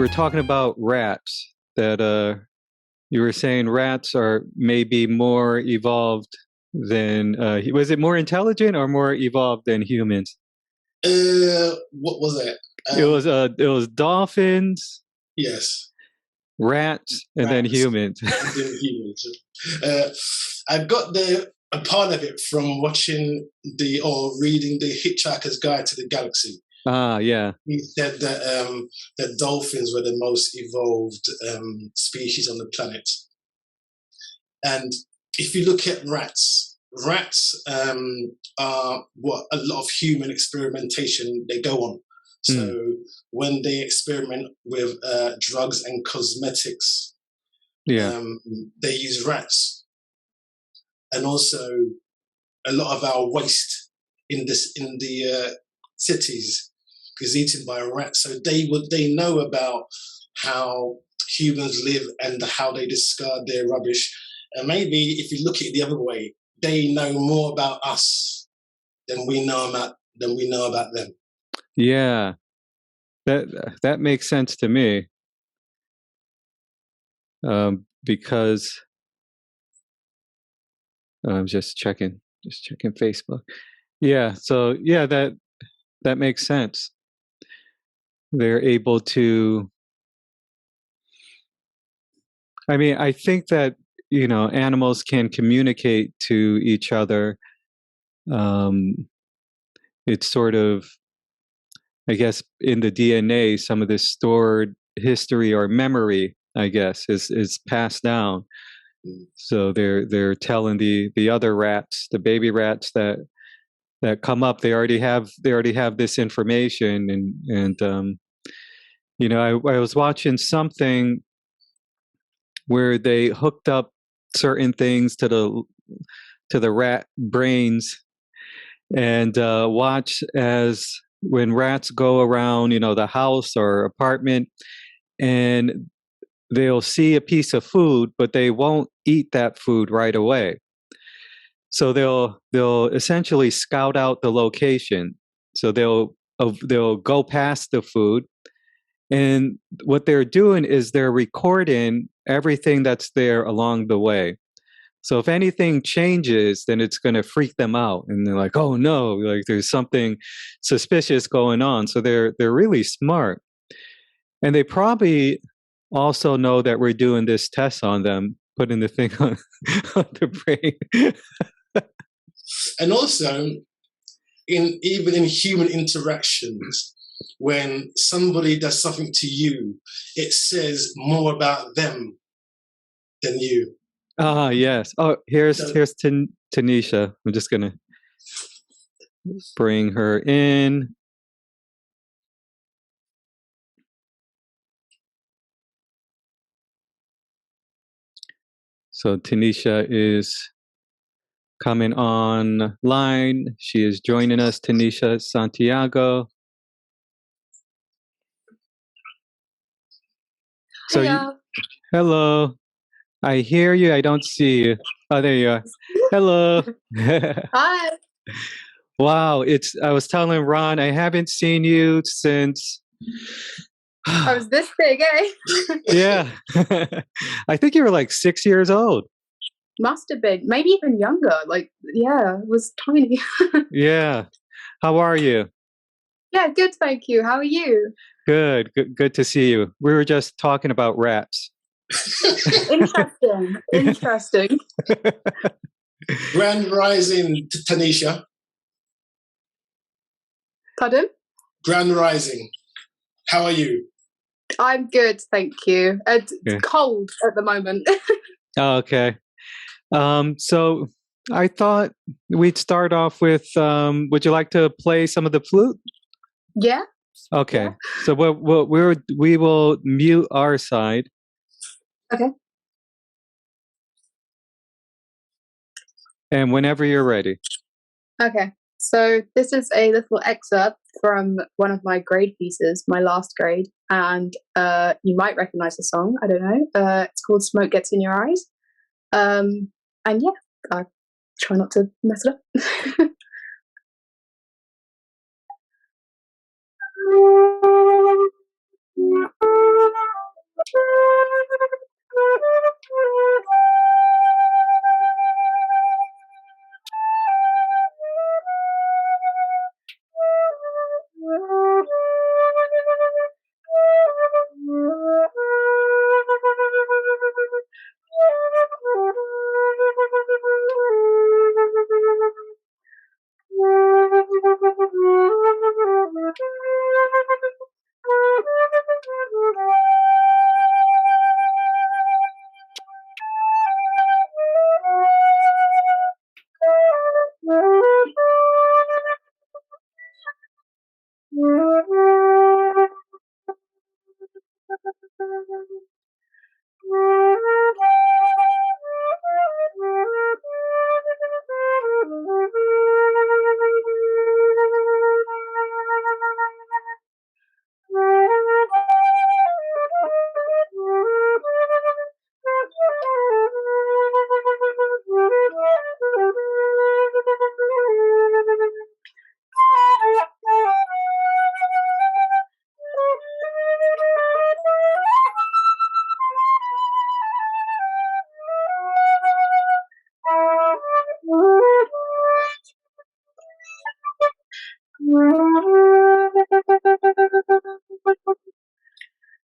were talking about rats. That you were saying rats are maybe more evolved than. Was it more intelligent or more evolved than humans? What was that? It was dolphins. Yes. Rats and then humans. And then humans. I got a part of it from watching reading the Hitchhiker's Guide to the Galaxy. Ah, yeah. He said that dolphins were the most evolved species on the planet. And if you look at rats are what a lot of human experimentation they go on. So when they experiment with drugs and cosmetics, they use rats. And also a lot of our waste in the cities is eaten by rats. So they know about how humans live and how they discard their rubbish. And maybe if you look at it the other way, they know more about us than we know about them. Yeah, that makes sense to me. Because I'm just checking Facebook. Yeah, so yeah, that makes sense. They're able to. I mean, I think that animals can communicate to each other. It's sort of, I guess, in the DNA, some of this stored history or memory, I guess, is passed down. So they're telling the other rats, the baby rats that come up, they already have this information, and I was watching something where they hooked up certain things to the rat brains, and watch as when rats go around, the house or apartment, and they'll see a piece of food, but they won't eat that food right away. So they'll essentially scout out the location. So they'll go past the food, and what they're doing is they're recording everything that's there along the way. So if anything changes, then it's going to freak them out, and they're like, "Oh no, like there's something suspicious going on." So they're really smart, and they probably also know that we're doing this test on them, putting the thing on the brain. And also, even in human interactions, when somebody does something to you, it says more about them than you. Ah, yes. Oh, here's Tanisha. I'm just gonna bring her in. So Tanisha is coming online. She is joining us, Tanisha Santiago. So hello. I hear you. I don't see you. Oh, there you are. Hello. Hi. Wow. I was telling Ron, I haven't seen you since. I was this big, eh? Yeah. I think you were like 6 years old. Must have been. Maybe even younger. Like, yeah, it was tiny. Yeah. How are you? Yeah, good, thank you. How are you? Good to see you. We were just talking about rats. Interesting. Grand Rising, Tanisha. Pardon? Grand Rising. How are you? I'm good, thank you. It's cold at the moment. Oh, okay. So I thought we'd start off with, would you like to play some of the flute? Yeah. Okay. Yeah. So we will mute our side. Okay. And whenever you're ready. Okay. So this is a little excerpt from one of my grade pieces, my last grade, and you might recognize the song. I don't know. It's called "Smoke Gets in Your Eyes," and yeah, I try not to mess it up.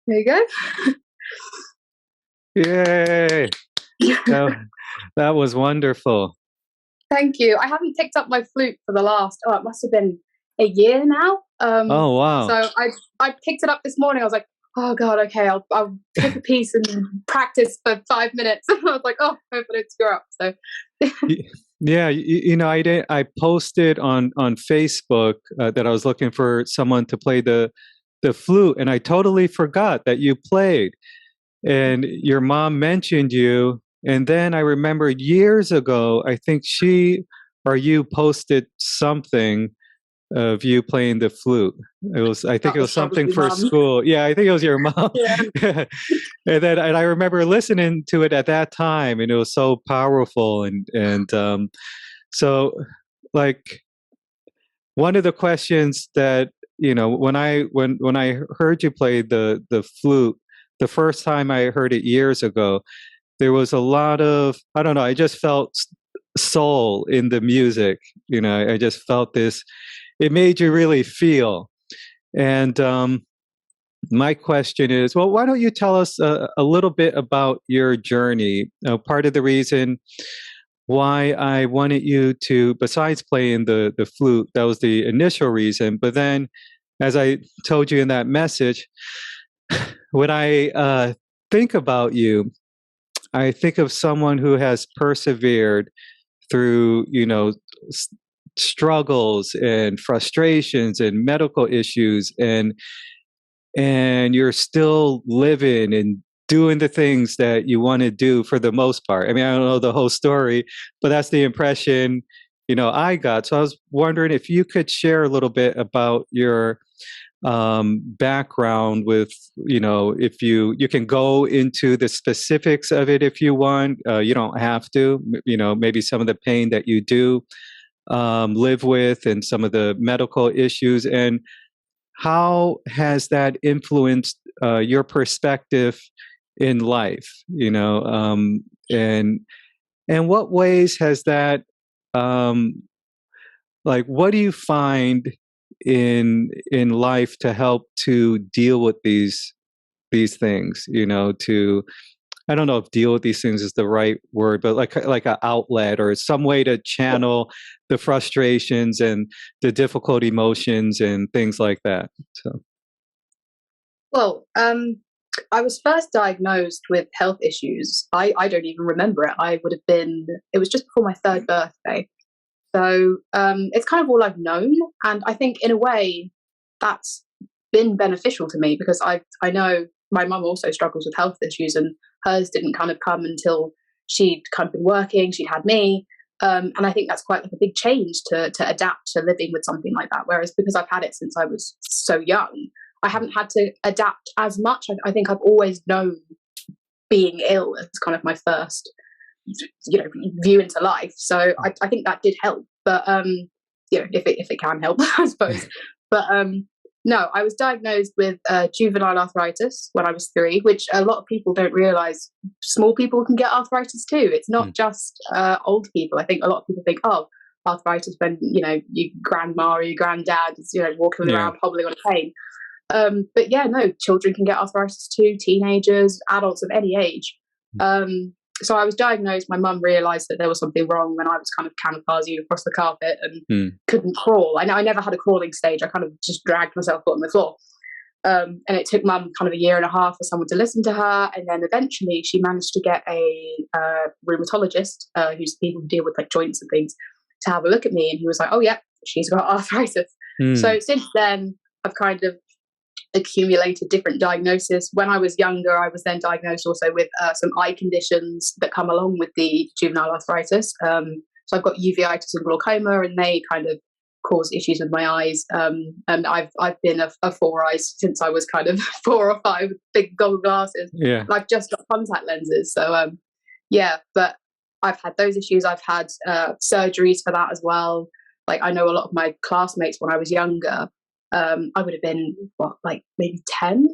There you go. Yay! That was wonderful. Thank you. I haven't picked up my flute for the last, it must have been a year now. Oh, wow. So I picked it up this morning. I was like, oh God, okay, I'll pick a piece and practice for 5 minutes. I was like, oh, I hope I don't screw up. So yeah, I posted on Facebook that I was looking for someone to play the flute, and I totally forgot that you played. And your mom mentioned you, and then I remembered years ago, I think she or you posted something of you playing the flute. I think it was something for school. Yeah, I think it was your mom. Yeah. and I remember listening to it at that time, and it was so powerful. And so, like, one of the questions that when I heard you play the flute the first time I heard it years ago, there was a lot of, I don't know, I just felt soul in the music. I just felt this. It made you really feel. And my question is, well, why don't you tell us a little bit about your journey? Part of the reason why I wanted you to, besides playing the flute, that was the initial reason. But then, as I told you in that message, when I think about you, I think of someone who has persevered through, struggles and frustrations and medical issues, and you're still living and doing the things that you want to do for the most part. I mean, I don't know the whole story, but that's the impression, I got. So I was wondering if you could share a little bit about your background with, if you can go into the specifics of it if you want. You don't have to, maybe some of the pain that you do live with and some of the medical issues, and how has that influenced your perspective in life, and what ways has that, like, what do you find in life to help to deal with these things, to, I don't know if deal with these things is the right word, but like an outlet or some way to channel the frustrations and the difficult emotions and things like that. So, well, I was first diagnosed with health issues. I don't even remember it. It was just before my 3rd birthday. So it's kind of all I've known. And I think in a way that's been beneficial to me, because I know my mum also struggles with health issues, and hers didn't kind of come until she'd kind of been working, she'd had me. And I think that's quite like a big change to adapt to living with something like that. Whereas because I've had it since I was so young, I haven't had to adapt as much. I think I've always known being ill as kind of my first, view into life. So I think that did help. But if it can help, I suppose. But No, I was diagnosed with juvenile arthritis when I was 3, which a lot of people don't realise. Small people can get arthritis too. It's not just old people. I think a lot of people think, oh, arthritis when, you know, your grandma or your granddad is, you know, walking around hobbling on a cane. But yeah, no, children can get arthritis too, teenagers, adults of any age. So I was diagnosed. My mum realised that there was something wrong when I was kind of kamikazing across the carpet and couldn't crawl. I never had a crawling stage. I kind of just dragged myself on the floor. And it took mum kind of 1.5 years for someone to listen to her. And then eventually she managed to get a rheumatologist, who's the people who deal with like joints and things, to have a look at me. And he was like, oh, yeah, she's got arthritis. So since then, I've kind of accumulated different diagnoses. When I was younger, I was then diagnosed also with some eye conditions that come along with the juvenile arthritis. So I've got uveitis and glaucoma, and they kind of cause issues with my eyes. And I've been a four eyes since I was kind of 4 or 5 with big gold glasses. Yeah. And I've just got contact lenses. So yeah, but I've had those issues. I've had surgeries for that as well. Like I know a lot of my classmates when I was younger, I would have been like maybe 10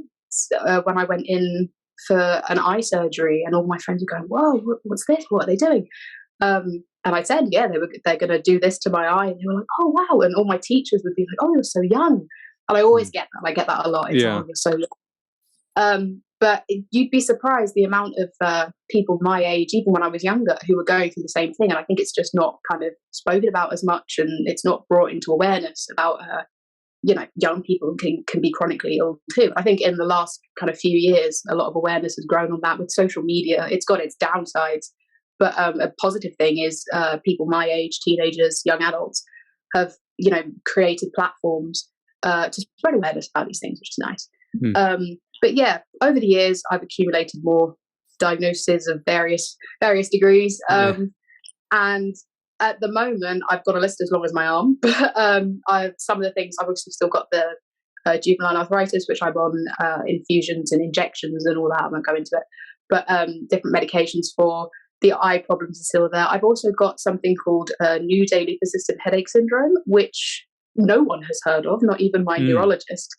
when I went in for an eye surgery, and all my friends were going, "Whoa, what's this? What are they doing?" And I said, "Yeah, they're going to do this to my eye." And they were like, "Oh wow!" And all my teachers would be like, "Oh, you're so young." And I always get that. I get that a lot. It's, "Oh, you're so young." But you'd be surprised the amount of people my age, even when I was younger, who were going through the same thing. And I think it's just not kind of spoken about as much, and it's not brought into awareness about you know, young people can be chronically ill too. I think in the last kind of few years, a lot of awareness has grown on that with social media. It's got its downsides, but a positive thing is people my age, teenagers, young adults, have, you know, created platforms to spread awareness about these things, which is nice. But yeah, over the years, I've accumulated more diagnoses of various degrees, and at the moment, I've got a list as long as my arm. But some of the things, I've obviously still got the juvenile arthritis, which I'm on infusions and injections and all that. I won't go into it. But different medications for the eye problems are still there. I've also got something called new daily persistent headache syndrome, which no one has heard of, not even my neurologist.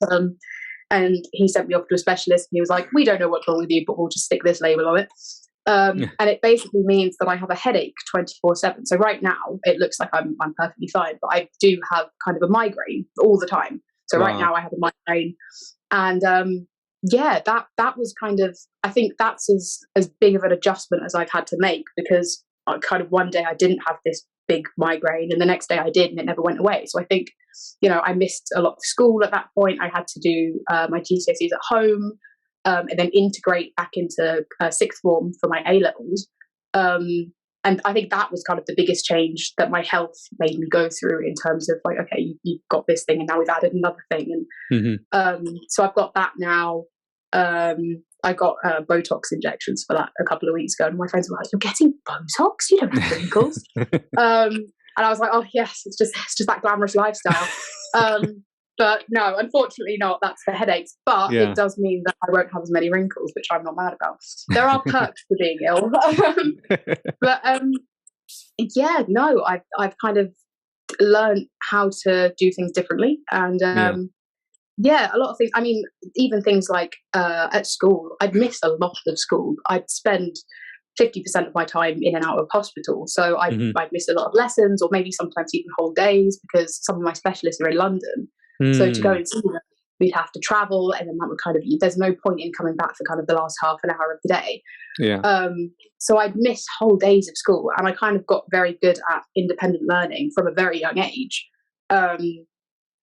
And he sent me off to a specialist, and he was like, "We don't know what's wrong with you, but we'll just stick this label on it." And it basically means that I have a headache 24/7. So right now it looks like I'm perfectly fine, but I do have kind of a migraine all the time. So right now I have a migraine, and yeah, that was kind of, I think that's as big of an adjustment as I've had to make, because I kind of one day I didn't have this big migraine, and the next day I did, and it never went away. So I think, you know, I missed a lot of school at that point. I had to do my GCSEs at home. And then integrate back into sixth form for my A-levels. And I think that was kind of the biggest change that my health made me go through, in terms of like, okay, you've got this thing and now we've added another thing. And so I've got that now. I got Botox injections for that a couple of weeks ago, and my friends were like, "You're getting Botox? You don't have wrinkles." And I was like, "Oh yes, it's just that glamorous lifestyle." But no, unfortunately not. That's the headaches. But it does mean that I won't have as many wrinkles, which I'm not mad about. There are perks to being ill. But yeah, no, I've kind of learned how to do things differently. And yeah, a lot of things. I mean, even things like at school, I'd miss a lot of school. I'd spend 50% of my time in and out of hospital. So I'd miss a lot of lessons, or maybe sometimes even whole days, because some of my specialists are in London. So to go and see them, we'd have to travel, and then that would kind of, there's no point in coming back for kind of the last half an hour of the day. So I'd miss whole days of school, and I kind of got very good at independent learning from a very young age.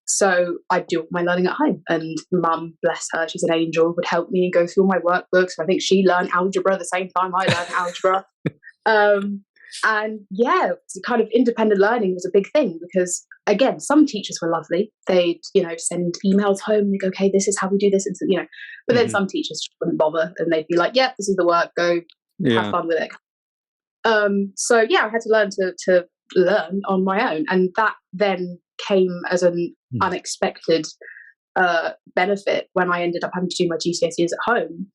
So I'd do all my learning at home, and Mum, bless her, she's an angel, would help me and go through all my workbooks. I think she learned algebra the same time I learned algebra. And yeah, kind of independent learning was a big thing, because again, some teachers were lovely. They'd, you know, send emails home, and they go, "Okay, this is how we do this," and so, you know. But then some teachers just wouldn't bother, and they'd be like, "Yeah, this is the work. Go have fun with it." So yeah, I had to learn to learn on my own, and that then came as an unexpected benefit when I ended up having to do my GCSEs at home.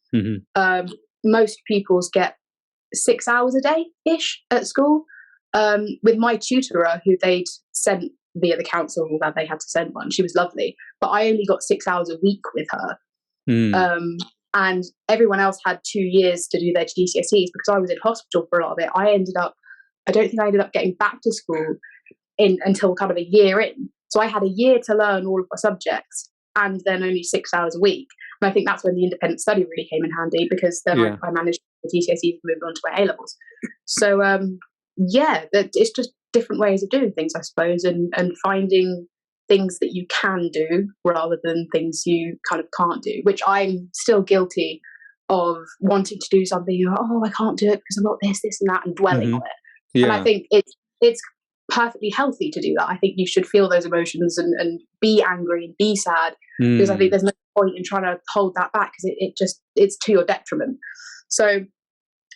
Most pupils get 6 hours a day ish at school. With my tutorer, who they'd sent via the council that they had to send one. She was lovely, but I only got 6 hours a week with her. And everyone else had 2 years to do their GCSEs because I was in hospital for a lot of it. I don't think I ended up getting back to school until kind of a year in. So I had a year to learn all of my subjects and then only 6 hours a week. And I think that's when the independent study really came in handy, because then I managed the GCSEs and moved on to my A-levels. So, it's just different ways of doing things, I suppose, and finding things that you can do rather than things you kind of can't do, which I'm still guilty of, wanting to do something, I can't do it because I'm not this and that, and dwelling on it. And I think it's perfectly healthy to do that. I think you should feel those emotions and be angry and be sad, because I think there's no point in trying to hold that back, because it's to your detriment. So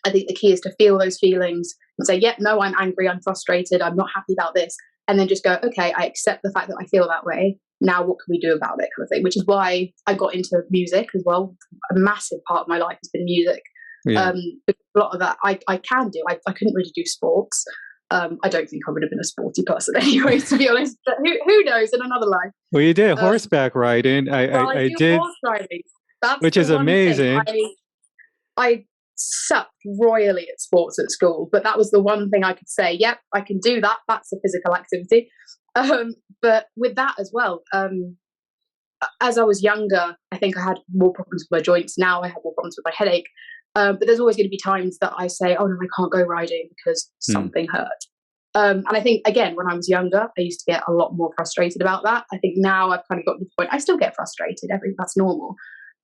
I think the key is to feel those feelings and say, no, I'm angry, I'm frustrated, I'm not happy about this. And then just go, okay, I accept the fact that I feel that way. Now what can we do about it, kind of thing, which is why I got into music as well. A massive part of my life has been music. A lot of that I can do. I couldn't really do sports. I don't think I would have been a sporty person anyway, to be honest. But who knows, in another life. Well, you did horseback riding. I did horse riding. That's which is amazing. I sucked royally at sports at school, but that was the one thing I could say, yep, I can do that. That's a physical activity. But with that as well, as I was younger, I think I had more problems with my joints. Now I have more problems with my headache. But there's always going to be times that I say, oh no, I can't go riding because something hurt. And I think, again, when I was younger, I used to get a lot more frustrated about that. I think now I've kind of got to the point, I still get frustrated, that's normal.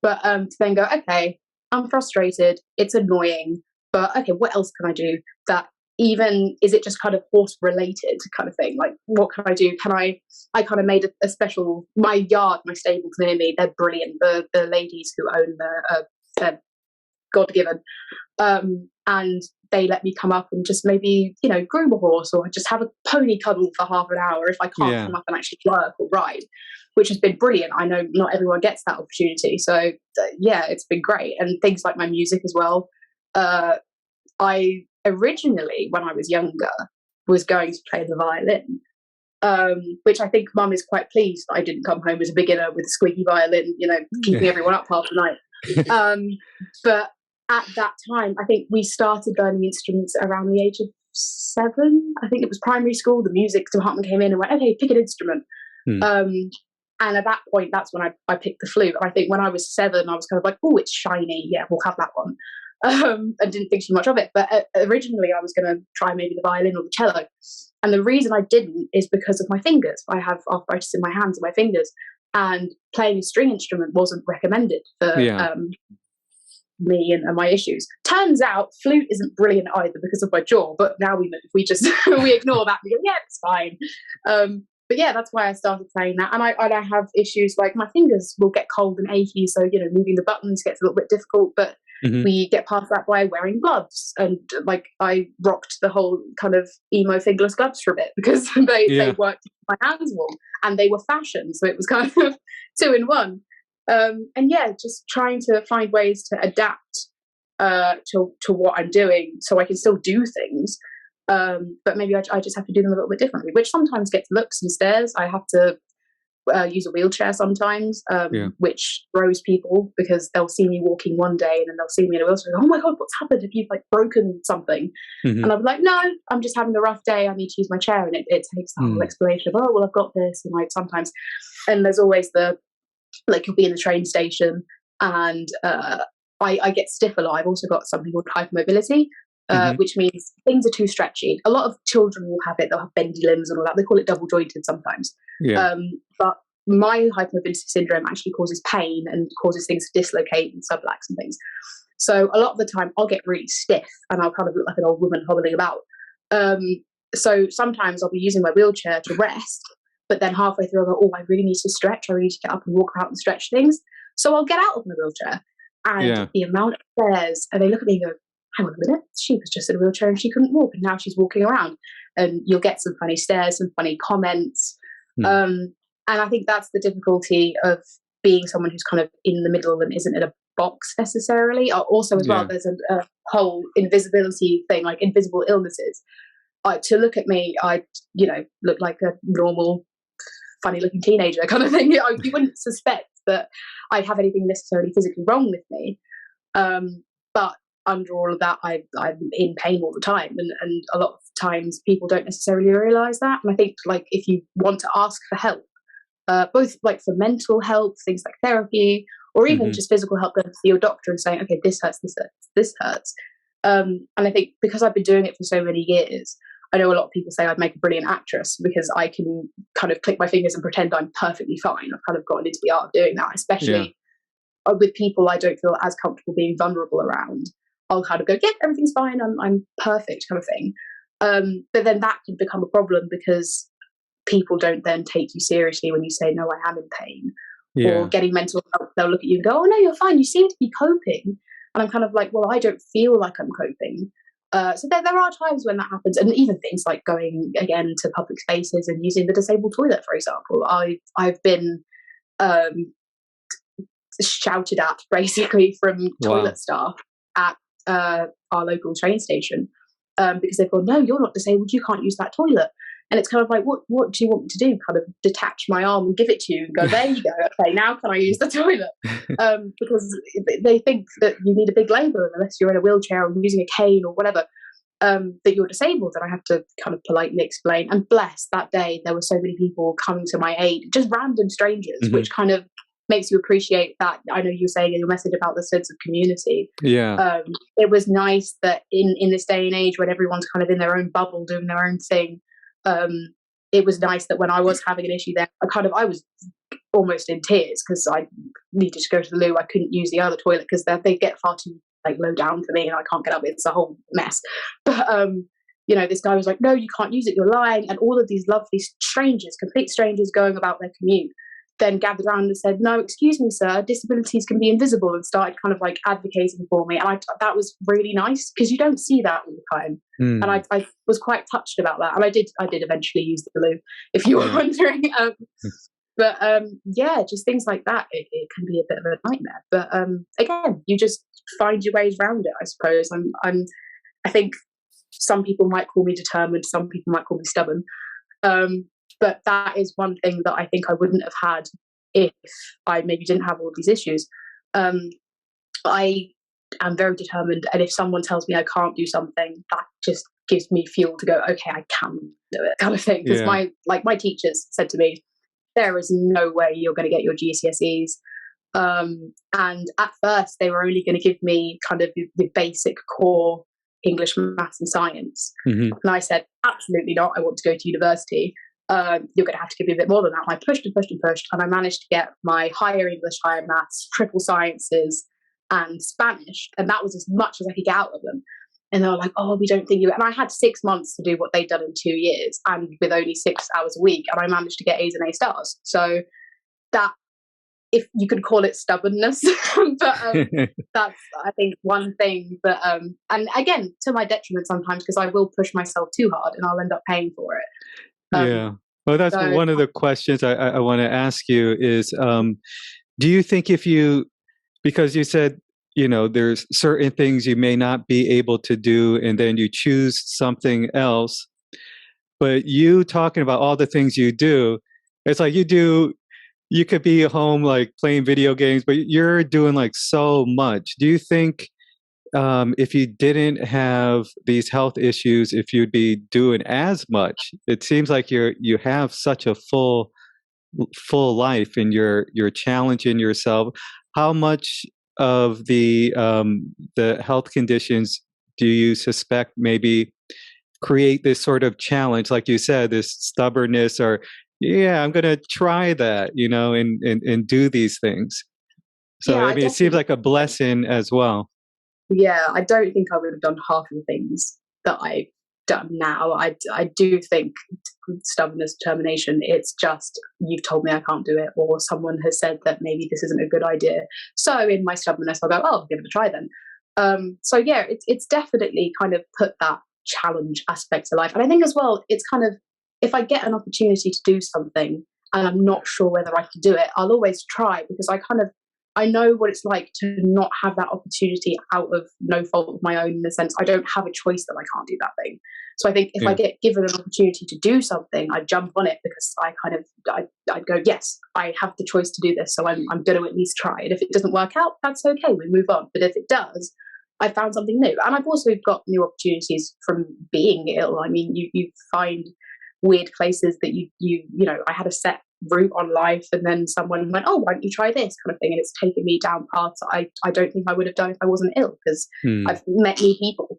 But to then go, okay, I'm frustrated, it's annoying, but okay, what else can I do that even, is it just kind of horse related kind of thing? Like, what can I do? I kind of made a special, my yard, my stables near me, they're brilliant. The ladies who own they're God-given. And they let me come up and just maybe, groom a horse, or just have a pony cuddle for half an hour if I can't come up and actually work or ride, which has been brilliant. I know not everyone gets that opportunity. So it's been great. And things like my music as well. I originally, when I was younger, was going to play the violin, which I think Mum is quite pleased that I didn't come home as a beginner with a squeaky violin, keeping everyone up half the night. But at that time, I think we started learning instruments around the age of 7. I think it was primary school. The music department came in and went, okay, pick an instrument. And at that point, that's when I picked the flute. I think when I was 7, I was kind of like, oh, it's shiny. Yeah, we'll have that one. I didn't think too much of it. But originally, I was going to try maybe the violin or the cello. And the reason I didn't is because of my fingers. I have arthritis in my hands and my fingers. And playing a string instrument wasn't recommended for me and my issues. Turns out flute isn't brilliant either because of my jaw, but now we we ignore that. We go, yeah, it's fine. But that's why I started playing that. And I have issues like my fingers will get cold and achy, so moving the buttons gets a little bit difficult, but we get past that by wearing gloves. And like I rocked the whole kind of emo fingerless gloves for a bit because they worked my hands warm and they were fashion, so it was kind of 2 in 1. Just trying to find ways to adapt to what I'm doing so I can still do things. But maybe I just have to do them a little bit differently, which sometimes gets looks and stares. I have to use a wheelchair sometimes, which throws people because they'll see me walking one day and then they'll see me in a wheelchair and go, oh my God, what's happened? Have you broken something? And I'll be like, no, I'm just having a rough day. I need to use my chair. And it takes the whole explanation of, oh, well, I've got this. And sometimes, and there's always you'll be in the train station and I get stiff a lot. I've also got something called hypermobility, which means things are too stretchy. A lot of children will have it. They'll have bendy limbs and all that. They call it double jointed sometimes. But my hypermobility syndrome actually causes pain and causes things to dislocate and sublux and things. So a lot of the time I'll get really stiff and I'll kind of look like an old woman hobbling about. So sometimes I'll be using my wheelchair to rest, but then halfway through I'll go, oh, I really need to stretch. I really need to get up and walk around and stretch things. So I'll get out of my wheelchair and the amount of stairs, and they look at me and go, hang on a minute, she was just in a wheelchair and she couldn't walk and now she's walking around. And you'll get some funny stares, some funny comments. And I think that's the difficulty of being someone who's kind of in the middle and isn't in a box necessarily. Also as well, there's a whole invisibility thing, like invisible illnesses. to look at me, I, look like a normal, funny-looking teenager kind of thing. You wouldn't suspect that I'd have anything necessarily physically wrong with me. But under all of that, I'm in pain all the time, and a lot of times people don't necessarily realise that. And I think, like, if you want to ask for help, both like for mental help, things like therapy, or even just physical help, going to see your doctor and saying, okay, this hurts, this hurts, this hurts. And I think because I've been doing it for so many years, I know a lot of people say I'd make a brilliant actress because I can kind of click my fingers and pretend I'm perfectly fine. I've kind of gotten into the art of doing that, especially with people I don't feel as comfortable being vulnerable around. I'll kind of go, yeah, everything's fine, I'm perfect, kind of thing. But then that can become a problem because people don't then take you seriously when you say, no, I am in pain. Or getting mental help, they'll look at you and go, oh, no, you're fine, you seem to be coping. And I'm kind of like, well, I don't feel like I'm coping. So there are times when that happens. And even things like going, again, to public spaces and using the disabled toilet, for example. I've been shouted at, basically, from toilet staff at our local train station because they've gone, no, you're not disabled, you can't use that toilet. And it's kind of like, what do you want me to do? Kind of detach my arm and give it to you and go, there you go, okay, now can I use the toilet? Because they think that you need a big labour, unless you're in a wheelchair or using a cane or whatever, that you're disabled. And I have to kind of politely explain. And bless, that day, there were so many people coming to my aid, just random strangers, which kind of makes you appreciate that. I know you were saying in your message about the sense of community. It was nice that in this day and age when everyone's kind of in their own bubble doing their own thing, it was nice that when I was having an issue there, I was almost in tears because I needed to go to the loo. I couldn't use the other toilet because they get far too low down for me and I can't get up. It's a whole mess. But this guy was like, no, you can't use it, you're lying. And all of these lovely strangers, complete strangers, going about their commute, then gathered around and said, no, excuse me, sir, disabilities can be invisible, and started kind of advocating for me. And that was really nice because you don't see that all the time. And I was quite touched about that. And I did eventually use the loo, if you were wondering. But just things like that, it can be a bit of a nightmare. But again, you just find your ways around it, I suppose. I think some people might call me determined, some people might call me stubborn. But that is one thing that I think I wouldn't have had if I maybe didn't have all these issues. I am very determined, and if someone tells me I can't do something, that just gives me fuel to go, okay, I can do it, kind of thing. Because my teachers said to me, there is no way you're going to get your GCSEs. And at first, they were only going to give me kind of the basic core English, maths, and science. And I said, absolutely not. I want to go to university. You're going to have to give me a bit more than that. And I pushed and pushed and pushed, and I managed to get my higher English, higher maths, triple sciences, and Spanish, and that was as much as I could get out of them. And they were like, oh, we don't think you... And I had 6 months to do what they'd done in 2 years, and with only 6 hours a week, and I managed to get A's and A stars. So that, if you could call it stubbornness, but that's, I think, one thing that, and again, to my detriment sometimes, because I will push myself too hard and I'll end up paying for it. Well, that's one of the questions I want to ask you is, do you think because you said, there's certain things you may not be able to do, and then you choose something else, but you talking about all the things you do, it's like you could be at home playing video games, but you're doing so much. Do you think if you didn't have these health issues, if you'd be doing as much? It seems like you have such a full life, and you're challenging yourself. How much of the health conditions do you suspect maybe create this sort of challenge, like you said, this stubbornness, or I'm going to try that, and do these things? So it seems like a blessing as well. Yeah, I don't think I would have done half of the things that I've done now. I do think stubbornness, determination, it's just, you've told me I can't do it, or someone has said that maybe this isn't a good idea. So in my stubbornness, I'll go, oh, I'll give it a try then. It's definitely kind of put that challenge aspect to life. And I think as well, it's kind of, if I get an opportunity to do something and I'm not sure whether I can do it, I'll always try, because I kind of I know what it's like to not have that opportunity out of no fault of my own, in the sense I don't have a choice that I can't do that thing. So I think if I get given an opportunity to do something, I jump on it, because I'd go, yes, I have the choice to do this, so I'm going to at least try. And if it doesn't work out, that's okay, we move on. But if it does, I found something new. And I've also got new opportunities from being ill. I mean, you find weird places that you know, I had a set route on life, and then someone went, oh, why don't you try this kind of thing, and it's taken me down paths I don't think I would have done if I wasn't ill, because I've met new people.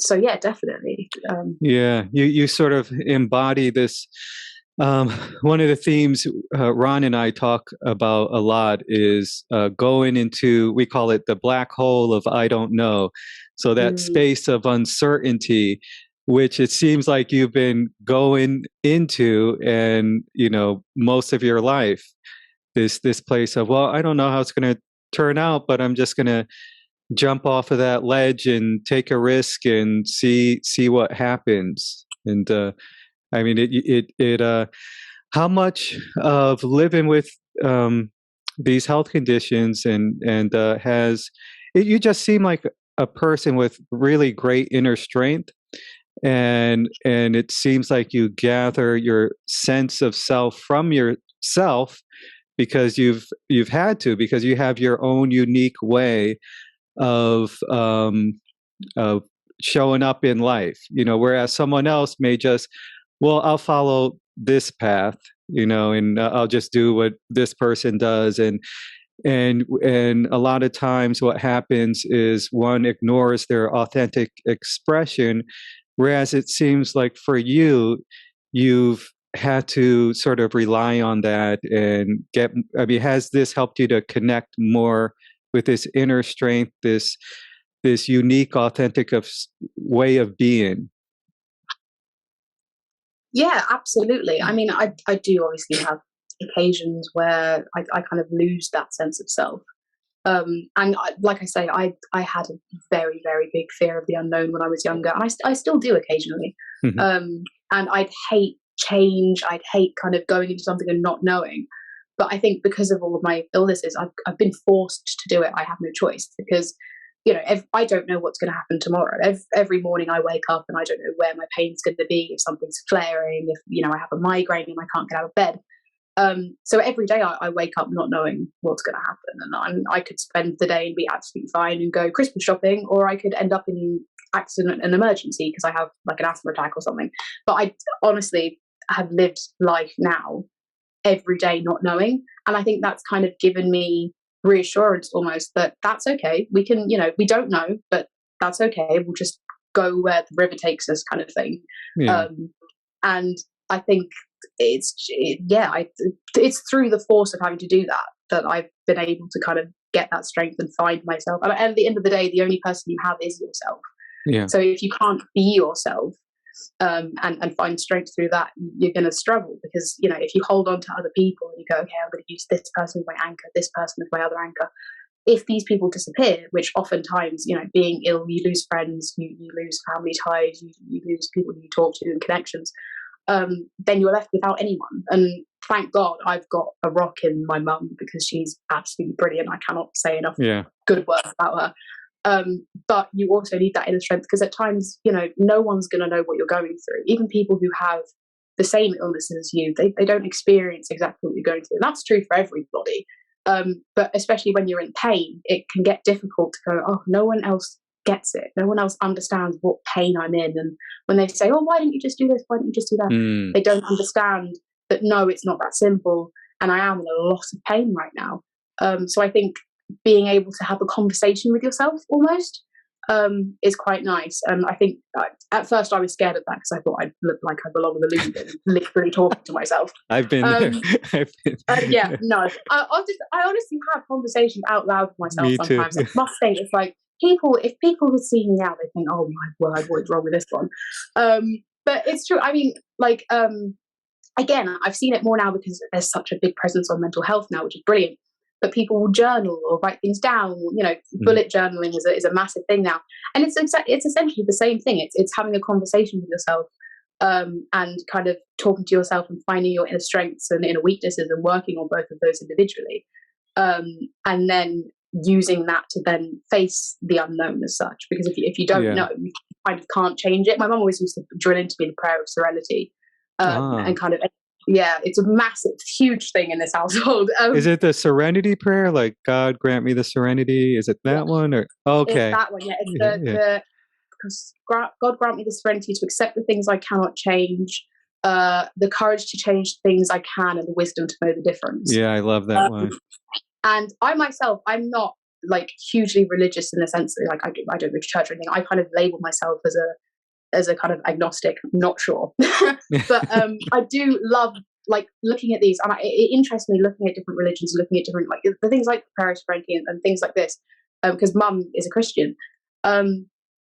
So yeah, definitely. You sort of embody this. One of the themes Ron and I talk about a lot is going into, we call it the black hole of I don't know. So that space of uncertainty, which it seems like you've been going into, and you know, most of your life, this place of, well, I don't know how it's going to turn out, but I'm just going to jump off of that ledge and take a risk and see what happens. And I mean, how much of living with these health conditions and has it, you just seem like a person with really great inner strength, and it seems like you gather your sense of self from yourself, because you've had to, because you have your own unique way of showing up in life, you know, whereas someone else may just, well, I'll follow this path, you know, and I'll just do what this person does, and a lot of times what happens is one ignores their authentic expression, whereas it seems like for you, you've had to sort of rely on that and get, I mean, has this helped you to connect more with this inner strength, this unique, authentic way of being? Yeah, absolutely. I mean, I do obviously have occasions where I kind of lose that sense of self. And like I say, I had a very, very big fear of the unknown when I was younger, and I still do occasionally. And I'd hate change. I'd hate kind of going into something and not knowing. But I think because of all of my illnesses, I've been forced to do it. I have no choice, because, you know, I don't know what's going to happen tomorrow. Every morning I wake up and I don't know where my pain's going to be, if something's flaring, if, you know, I have a migraine and I can't get out of bed. So every day I wake up not knowing what's going to happen, and I could spend the day and be absolutely fine and go Christmas shopping, or I could end up in accident and emergency because I have like an asthma attack or something. But I honestly have lived life now every day not knowing, and I think that's kind of given me reassurance almost that that's okay. We can, you know, we don't know, but that's okay. We'll just go where the river takes us, kind of thing. And I think it's through the force of having to do that I've been able to kind of get that strength and find myself. And at the end of the day, the only person you have is yourself. So if you can't be yourself and find strength through that, you're going to struggle, because, you know, if you hold on to other people and you go, okay, I'm going to use this person as my anchor, this person as my other anchor, if these people disappear, which oftentimes, you know, being ill, you lose friends, you lose family ties, you lose people you talk to and connections, then you're left without anyone. And thank God I've got a rock in my mum, because she's absolutely brilliant. I cannot say enough good words about her. But you also need that inner strength, because at times, you know, no one's going to know what you're going through. Even people who have the same illnesses as you, they don't experience exactly what you're going through. And that's true for everybody. But especially when you're in pain, it can get difficult to go, oh, no one else gets it. No one else understands what pain I'm in. And when they say, oh, why don't you just do this? Why don't you just do that? They don't understand that, no, it's not that simple. And I am in a lot of pain right now. So I think being able to have a conversation with yourself almost is quite nice. And I think at first I was scared of that, because I thought I'd look like I belong in the loony bin, literally talking to myself. I've been there. Yeah, no. I honestly have conversations out loud with myself sometimes. I must say, it's like, if people would see me now, they think, oh my word, what is wrong with this one? But it's true. I mean, like, again, I've seen it more now because there's such a big presence on mental health now, which is brilliant. But people will journal or write things down. You know, bullet journaling is a massive thing now, and it's essentially the same thing. It's having a conversation with yourself, and kind of talking to yourself and finding your inner strengths and inner weaknesses and working on both of those individually. and then using that to then face the unknown as such. Because if you don't know, you kind of can't change it. My mum always used to drill into me the Prayer of Serenity, and kind of, it's a massive, huge thing in this household. Is it the Serenity prayer? Like, God grant me the serenity? Is it that one? Or okay, it's that one. Yeah, it's because God grant me the serenity to accept the things I cannot change, the courage to change things I can, and the wisdom to know the difference. Yeah, I love that one. And I myself, I'm not like hugely religious in the sense that like I don't go to church or anything. I kind of label myself as a kind of agnostic. I'm not sure, but I do love like looking at these, and it interests me looking at different religions, looking at different like the things like Prayer of Serenity and things like this, because Mum is a Christian.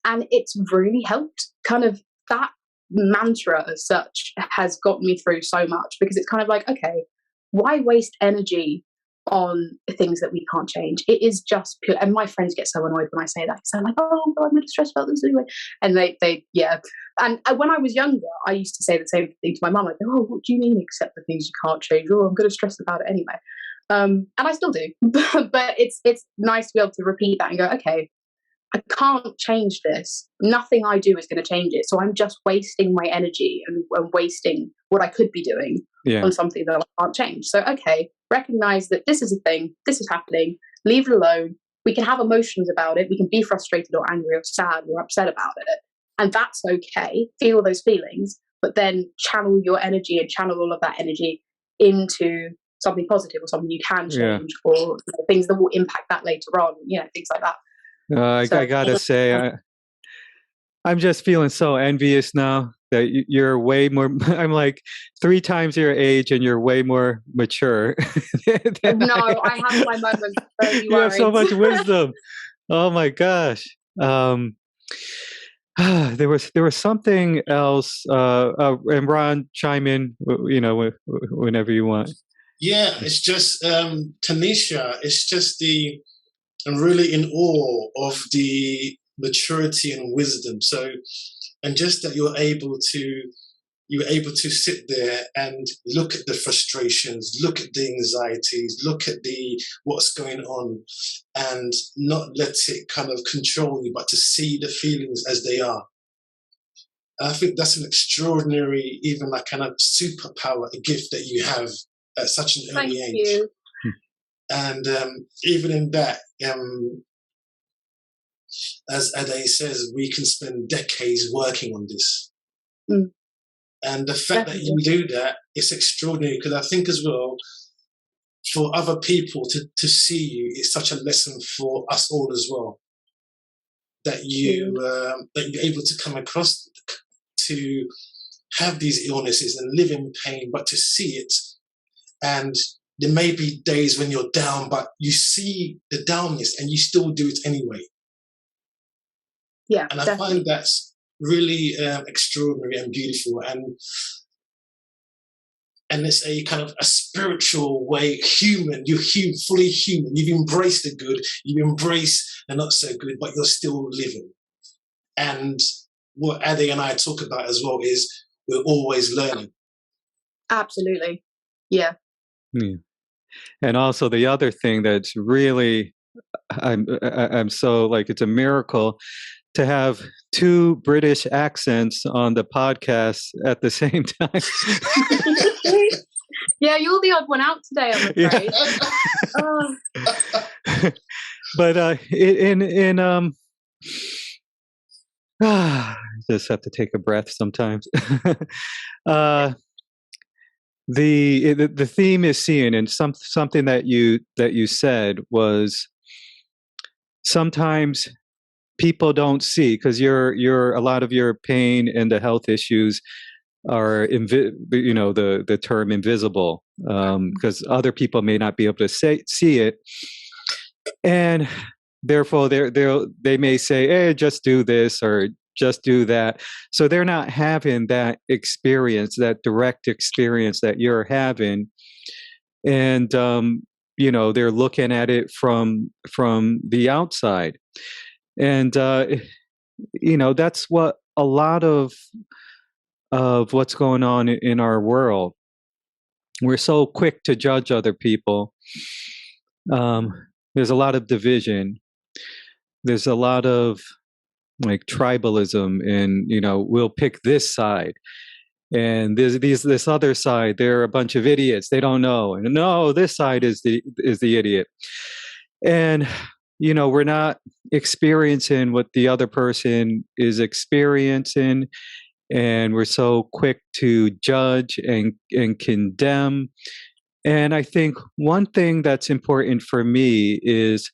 And it's really helped. Kind of that mantra as such has got me through so much, because it's kind of like, okay, why waste energy on things that we can't change? It is just pure. And my friends get so annoyed when I say that, because they're like, oh, well, I'm going to stress about this anyway. And they And when I was younger, I used to say the same thing to my mum. I'd go, oh, what do you mean accept the things you can't change? Oh, I'm going to stress about it anyway. And I still do. But it's nice to be able to repeat that and go, okay, I can't change this. Nothing I do is going to change it. So I'm just wasting my energy and wasting what I could be doing on something that I can't change. So, okay, recognize that this is a thing. This is happening. Leave it alone. We can have emotions about it. We can be frustrated or angry or sad or upset about it. And that's okay. Feel those feelings, but then channel your energy and channel all of that energy into something positive or something you can change, or things that will impact that later on, things like that. I gotta say, I'm just feeling so envious now that you're way more. I'm like 3 times your age, and you're way more mature. I have my moments. You have so much wisdom. Oh my gosh. There was something else. And Ron, chime in. Whenever you want. Yeah, it's just Tanisha. It's just I'm really in awe of the maturity and wisdom. So, and just that you're able to sit there and look at the frustrations, look at the anxieties, look at what's going on, and not let it kind of control you, but to see the feelings as they are. And I think that's an extraordinary, even like kind of superpower, a gift that you have at such an early age. You. And even in that, as Ade says, we can spend decades working on this. Mm. And the fact that you do that, it's extraordinary, because I think as well, for other people to see you, it's such a lesson for us all as well. That you're able to come across, to have these illnesses and live in pain, but to see it. And there may be days when you're down, but you see the downness and you still do it anyway. Yeah, and I find that's really extraordinary and beautiful, and it's a kind of a spiritual way. Human, you're fully human. You've embraced the good, you embrace the not so good, but you're still living. And what Ade and I talk about as well is we're always learning. Absolutely, yeah. And also the other thing that's really, I'm so like, it's a miracle to have 2 British accents on the podcast at the same time. Yeah, you're the odd one out today, I'm afraid. But just have to take a breath sometimes. The theme is seeing, and something that you said was sometimes people don't see, because a lot of your pain and the health issues are the term invisible, because other people may not be able to see it, and therefore they may say, hey, just do this or just do that. So they're not having that experience, that direct experience that you're having. And, they're looking at it from the outside. And, that's what a lot of what's going on in our world. We're so quick to judge other people. there's a lot of division. There's a lot of like tribalism, and we'll pick this side, and this other side, they're a bunch of idiots, they don't know, and no, this side is the idiot. And we're not experiencing what the other person is experiencing, and we're so quick to judge and condemn. And I think one thing that's important for me is,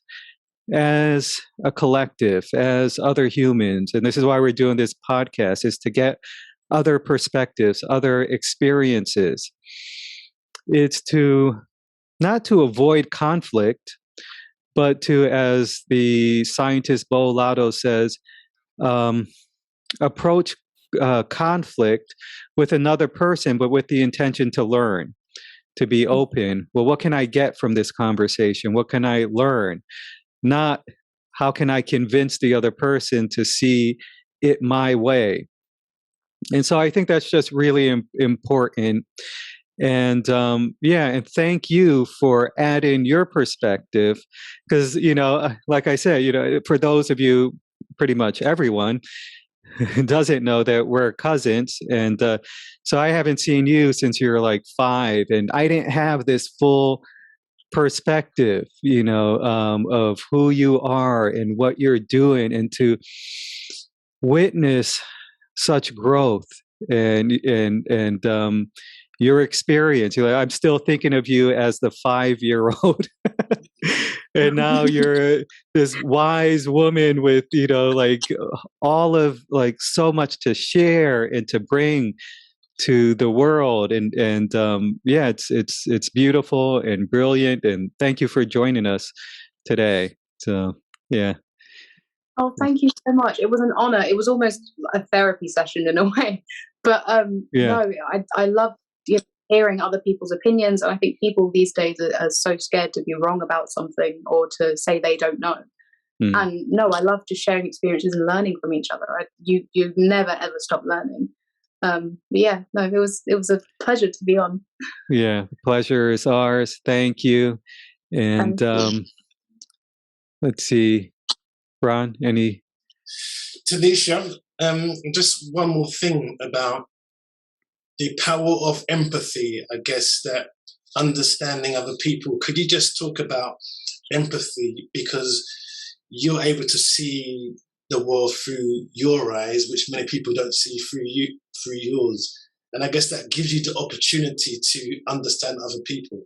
as a collective, as other humans, and this is why we're doing this podcast, is to get other perspectives, other experiences. It's to not to avoid conflict, but to, as the scientist Bo Lotto says, approach conflict with another person, but with the intention to learn, to be open. Well, what can I get from this conversation? What can I learn? Not how can I convince the other person to see it my way. And so I think that's just really important. And and thank you for adding your perspective, because like I said, for those of you, pretty much everyone doesn't know that we're cousins, and so I haven't seen you since you were like 5, and I didn't have this full perspective, of who you are and what you're doing, and to witness such growth and your experience. I'm still thinking of you as the 5-year-old, and now you're this wise woman with like all of like so much to share and to bring to the world. And it's beautiful and brilliant, and thank you for joining us today. So yeah. Oh, thank you so much. It was an honor. It was almost a therapy session in a way. But no, I love hearing other people's opinions. And I think people these days are so scared to be wrong about something or to say they don't know. And no, I love just sharing experiences and learning from each other. You never ever stop learning. It was a pleasure to be on. Yeah, the pleasure is ours. Thank you. And let's see, Ron, any? Tanisha, just one more thing about the power of empathy, I guess, that understanding other people. Could you just talk about empathy? Because you're able to see the world through your eyes, which many people don't see through yours. And I guess that gives you the opportunity to understand other people.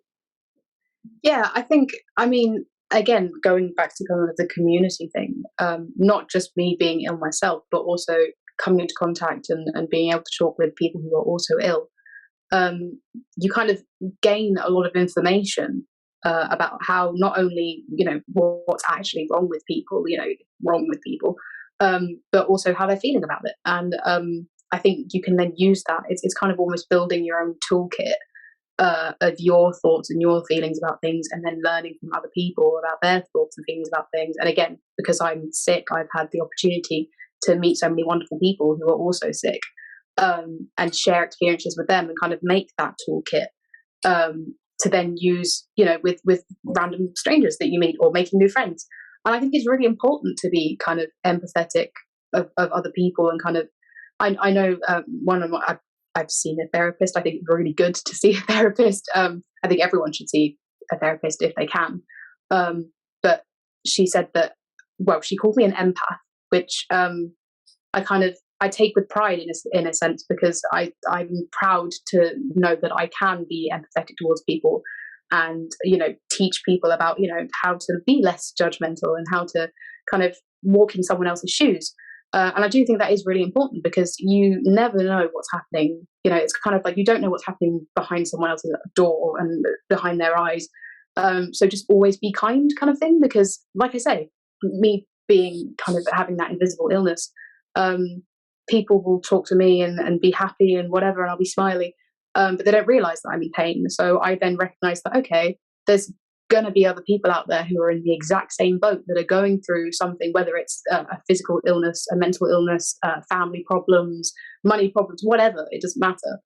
Yeah, again, going back to kind of the community thing, not just me being ill myself, but also coming into contact and being able to talk with people who are also ill, you kind of gain a lot of information about how not only, what's actually wrong with people, but also how they're feeling about it. And I think you can then use that. It's kind of almost building your own toolkit of your thoughts and your feelings about things, and then learning from other people about their thoughts and feelings about things. And again, because I'm sick, I've had the opportunity to meet so many wonderful people who are also sick, and share experiences with them and kind of make that toolkit to then use, with random strangers that you meet or making new friends. And I think it's really important to be kind of empathetic of other people, and kind of, I know I've seen a therapist. I think it's really good to see a therapist. I think everyone should see a therapist if they can. But she said that, she called me an empath, which I take with pride in a sense, because I'm proud to know that I can be empathetic towards people, and teach people about how to be less judgmental and how to kind of walk in someone else's shoes. And I do think that is really important, because you never know what's happening. It's kind of like you don't know what's happening behind someone else's door and behind their eyes. So just always be kind, kind of thing. Because, like I say, me being kind of having that invisible illness, people will talk to me and be happy and whatever, and I'll be smiley, but they don't realize that I'm in pain. So I then recognize that, okay, there's going to be other people out there who are in the exact same boat, that are going through something, whether it's a physical illness, a mental illness, family problems, money problems, whatever, it doesn't matter.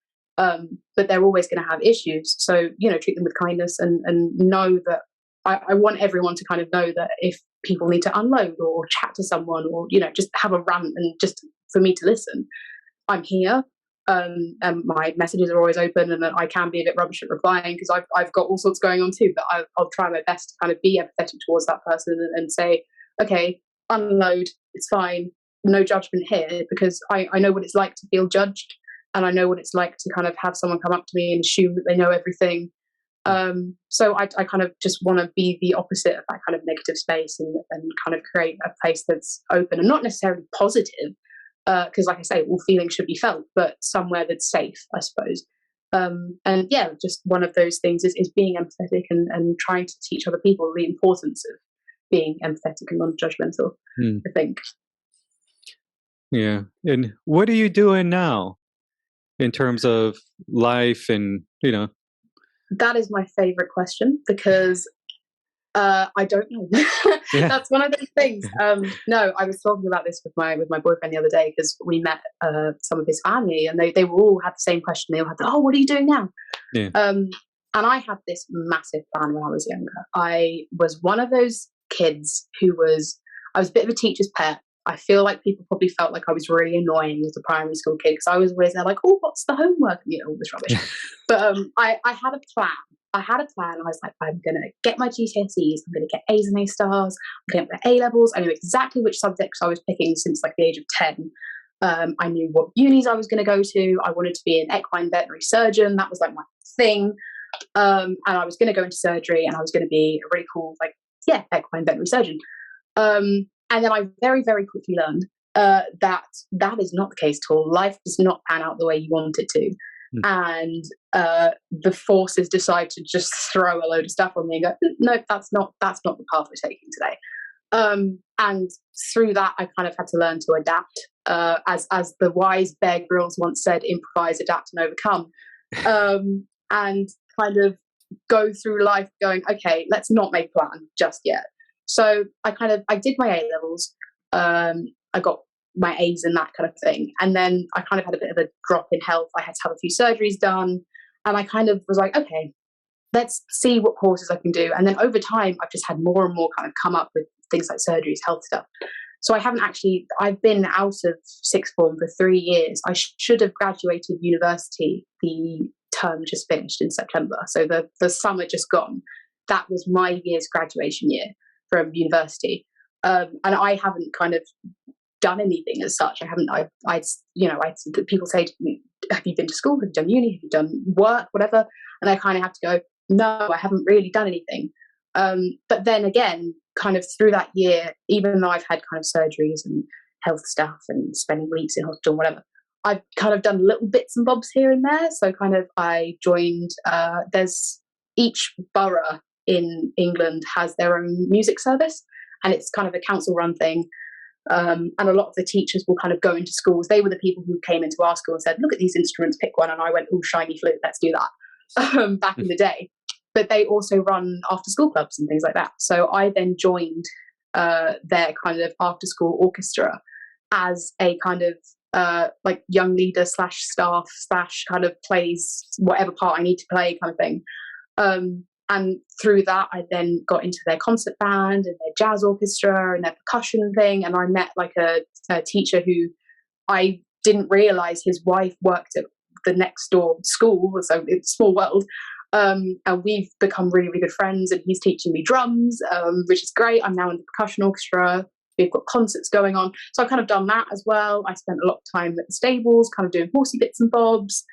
But they're always going to have issues. So, treat them with kindness and know that I want everyone to kind of know that if people need to unload or chat to someone or, just have a rant and just for me to listen, I'm here. And my messages are always open, and I can be a bit rubbish at replying because I've got all sorts going on too, but I'll try my best to kind of be empathetic towards that person and say, okay, unload, it's fine, no judgment here, because I know what it's like to feel judged, and I know what it's like to kind of have someone come up to me and assume that they know everything. So I kind of just want to be the opposite of that kind of negative space and kind of create a place that's open and not necessarily positive, because like I say, all feelings should be felt, but somewhere that's safe, I suppose. And yeah, just one of those things is being empathetic and trying to teach other people the importance of being empathetic and non-judgmental, I think. Yeah. And what are you doing now in terms of life and, That is my favorite question because I don't know. Yeah. That's one of those things. No, I was talking about this with my boyfriend the other day because we met some of his family, and they all had the same question. They all had, "Oh, what are you doing now?" Yeah. And I had this massive plan when I was younger. I was one of those kids I was a bit of a teacher's pet. I feel like people probably felt like I was really annoying as a primary school kid because I was always there like, "Oh, what's the homework?" and all this rubbish. But I had a plan. I had a plan. I was like, I'm going to get my GCSEs. I'm going to get A's and A stars. I'm going to get my A-levels. I knew exactly which subjects I was picking since like the age of 10. I knew what unis I was going to go to. I wanted to be an equine veterinary surgeon. That was like my thing. And I was going to go into surgery, and I was going to be a really cool, equine veterinary surgeon. And then I very, very quickly learned that is not the case at all. Life does not pan out the way you want it to. And the forces decide to just throw a load of stuff on me and go, no, that's not the path we're taking today. And through that, I kind of had to learn to adapt. As the wise Bear Grylls once said, improvise, adapt, and overcome. And kind of go through life going, okay, let's not make a plan just yet. So I did my A-levels. I got my A's and that kind of thing. And then I kind of had a bit of a drop in health. I had to have a few surgeries done. And I kind of was like, okay, let's see what courses I can do. And then over time, I've just had more and more kind of come up with things like surgeries, health stuff. So I've been out of sixth form for 3 years. I should have graduated university. The term just finished in September. So the summer just gone. That was my year's graduation year from university. And I haven't kind of done anything as such. People say to me, have you been to school? Have you done uni? Have you done work? Whatever. And I kind of have to go, no, I haven't really done anything. But then again, kind of through that year, even though I've had kind of surgeries and health stuff and spending weeks in hospital and whatever, I've kind of done little bits and bobs here and there. So kind of I joined, there's each borough in England has their own music service, and it's kind of a council run thing. And a lot of the teachers will kind of go into schools. They were the people who came into our school and said, look at these instruments, pick one. And I went, oh, shiny flute, let's do that, back in the day. But they also run after school clubs and things like that. So I then joined their kind of after school orchestra as a kind of young leader / staff / kind of plays whatever part I need to play kind of thing. And through that, I then got into their concert band and their jazz orchestra and their percussion thing. And I met like a teacher who I didn't realize his wife worked at the next door school. So it's a small world. And we've become really, really good friends. And he's teaching me drums, which is great. I'm now in the percussion orchestra. We've got concerts going on. So I've kind of done that as well. I spent a lot of time at the stables, kind of doing horsey bits and bobs.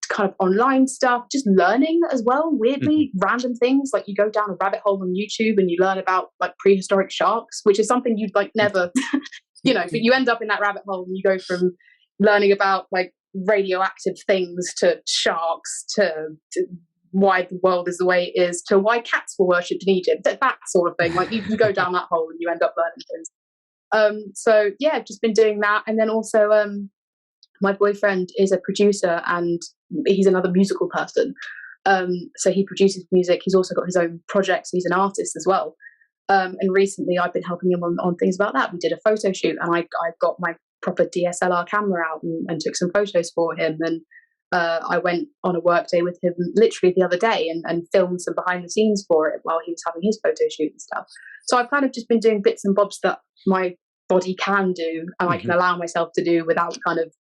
Kind of online stuff, just learning as well, weirdly, random things, like you go down a rabbit hole on YouTube and you learn about like prehistoric sharks, which is something you'd like never, but you end up in that rabbit hole and you go from learning about like radioactive things to sharks to why the world is the way it is to why cats were worshipped in Egypt, that sort of thing. Like you go down that hole and you end up learning things. So yeah, I've just been doing that. And then also my boyfriend is a producer and he's another musical person. So he produces music. He's also got his own projects. He's an artist as well. And recently I've been helping him on things about that. We did a photo shoot and I got my proper DSLR camera out and took some photos for him. And I went on a work day with him literally the other day and filmed some behind the scenes for it while he was having his photo shoot and stuff. So I've kind of just been doing bits and bobs that my body can do and I can allow myself to do without kind of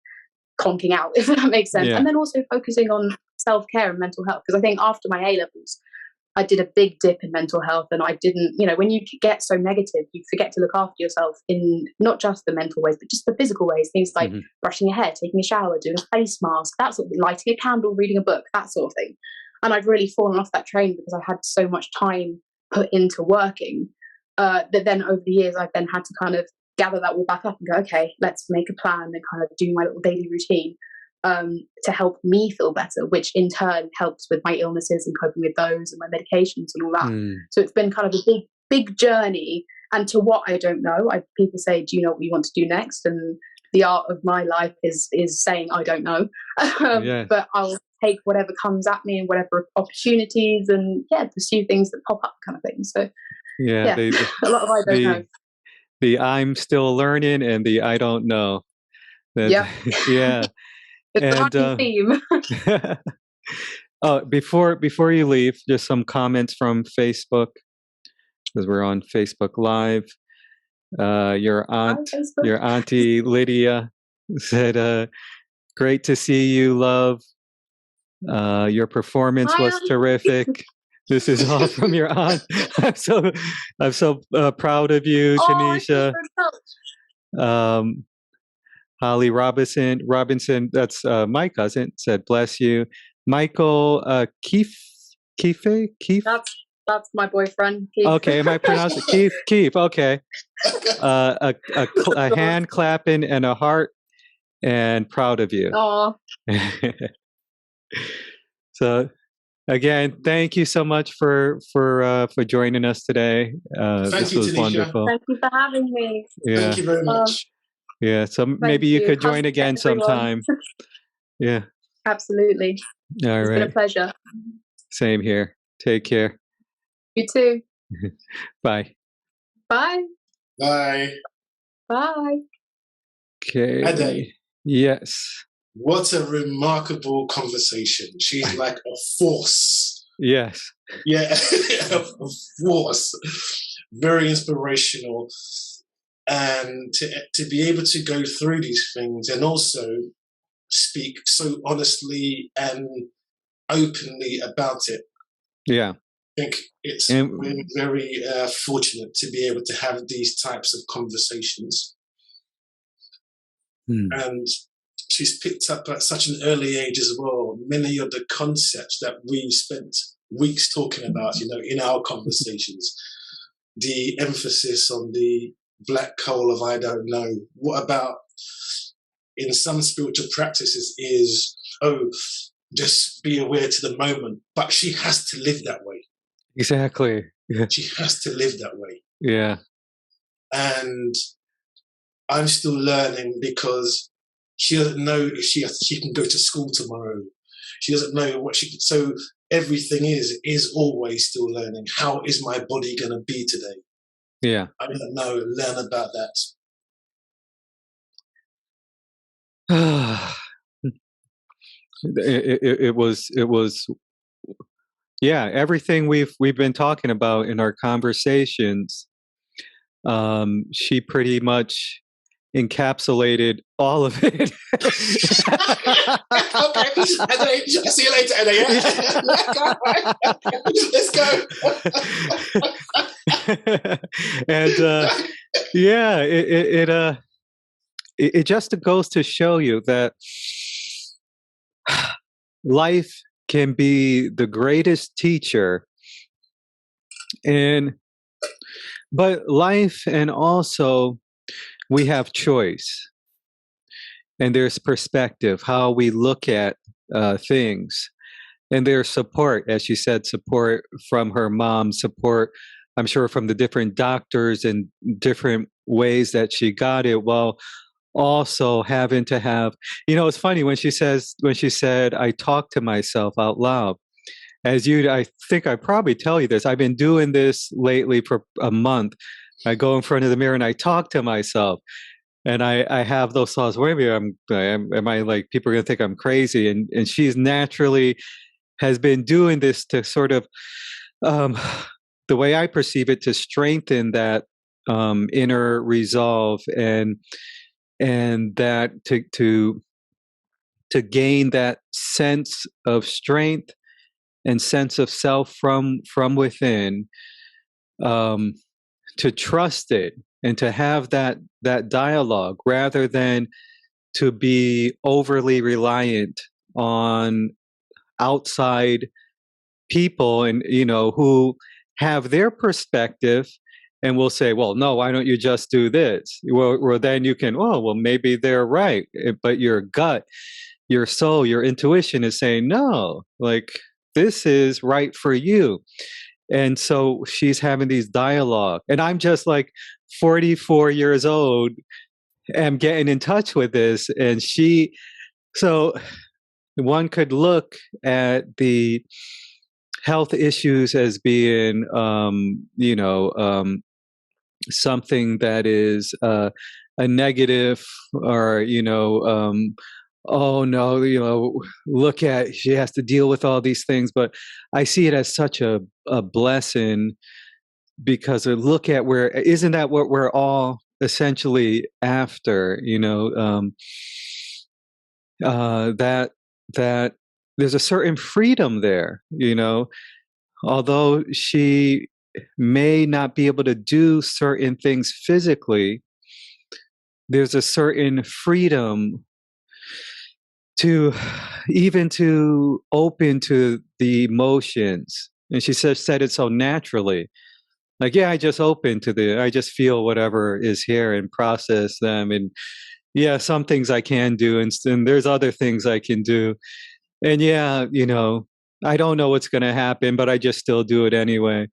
conking out, if that makes sense. And then also focusing on self-care and mental health, because I think after my A-levels, I did a big dip in mental health, and I didn't, when you get so negative, you forget to look after yourself in not just the mental ways, but just the physical ways, things like brushing your hair, taking a shower, doing a face mask, that sort of thing, lighting a candle, reading a book, that sort of thing. And I'd really fallen off that train because I had so much time put into working that then over the years, I've then had to kind of gather that all back up and go, okay, let's make a plan and kind of do my little daily routine to help me feel better, which in turn helps with my illnesses and coping with those and my medications and all that. So it's been kind of a big journey. And to what I don't know, people say, do you know what you want to do next? And the art of my life is saying, I don't know. But I'll take whatever comes at me and whatever opportunities and pursue things that pop up kind of thing. So a lot of I don't know. The I'm still learning and the I don't know. Yeah. It's a running theme. Oh, before you leave, just some comments from Facebook, because we're on Facebook Live. Your auntie Lydia said, "Great to see you, love. Your performance was terrific." This is all from your aunt. I'm so proud of you, Tanisha. Holly Robinson, that's my cousin, said, "Bless you." Michael Keefe? That's my boyfriend. Keith. Okay, am I pronouncing it? Keefe, okay. A hand clapping and a heart, and proud of you. Aw. So, again, thank you so much for joining us today. This was wonderful. Thank you for having me. Thank you very much. Yeah, so maybe you could join again sometime. Yeah. Absolutely. It's been a pleasure. Same here. Take care. You too. Bye. Bye. Bye. Bye. Okay. Ade. Yes. What a remarkable conversation. She's like a force. Yes. Yeah, a force. Very inspirational. And to be able to go through these things and also speak so honestly and openly about it. Yeah. I think we're very fortunate to be able to have these types of conversations. And she's picked up at such an early age as well many of the concepts that we've spent weeks talking about, in our conversations. The emphasis on the black hole of I don't know. What about in some spiritual practices is, just be aware to the moment. But she has to live that way. Exactly. Yeah. She has to live that way. Yeah. And I'm still learning because she doesn't know if she can go to school tomorrow. She doesn't know what she can. So everything is always still learning. How is my body going to be today? Yeah. I don't know. Learn about that. It was everything we've been talking about in our conversations. She pretty much encapsulated all of it. Okay, see you later, Anna. Let's go. And it just goes to show you that life can be the greatest teacher, but life, and also we have choice, and there's perspective, how we look at things, and there's support, as she said, support from her mom, support, I'm sure, from the different doctors and different ways that she got it, while also having to have, it's funny when she said, I talk to myself out loud. I think I probably tell you this, I've been doing this lately for a month. I go in front of the mirror and I talk to myself. And I have those thoughts. Maybe am I like, people are gonna think I'm crazy? And she's naturally has been doing this to sort of, um, the way I perceive it, to strengthen that inner resolve, and that to gain that sense of strength and sense of self from within, um, to trust it and to have that dialogue, rather than to be overly reliant on outside people, and who have their perspective and will say, well, no, why don't you just do this? Well, then you can, oh, well, maybe they're right. But your gut, your soul, your intuition is saying, no, like, this is right for you. And so she's having these dialogue, and I'm just like 44 years old, am getting in touch with this. And so one could look at the health issues as being, something that is a negative, or oh no, look at, she has to deal with all these things. But I see it as such a blessing, because look at where, isn't that what we're all essentially after? That there's a certain freedom there, although she may not be able to do certain things physically. There's a certain freedom to even to open to the emotions. And she said it so naturally. Like, yeah, I just feel whatever is here and process them. And yeah, some things I can do, and there's other things I can do. And yeah, I don't know what's going to happen, but I just still do it anyway.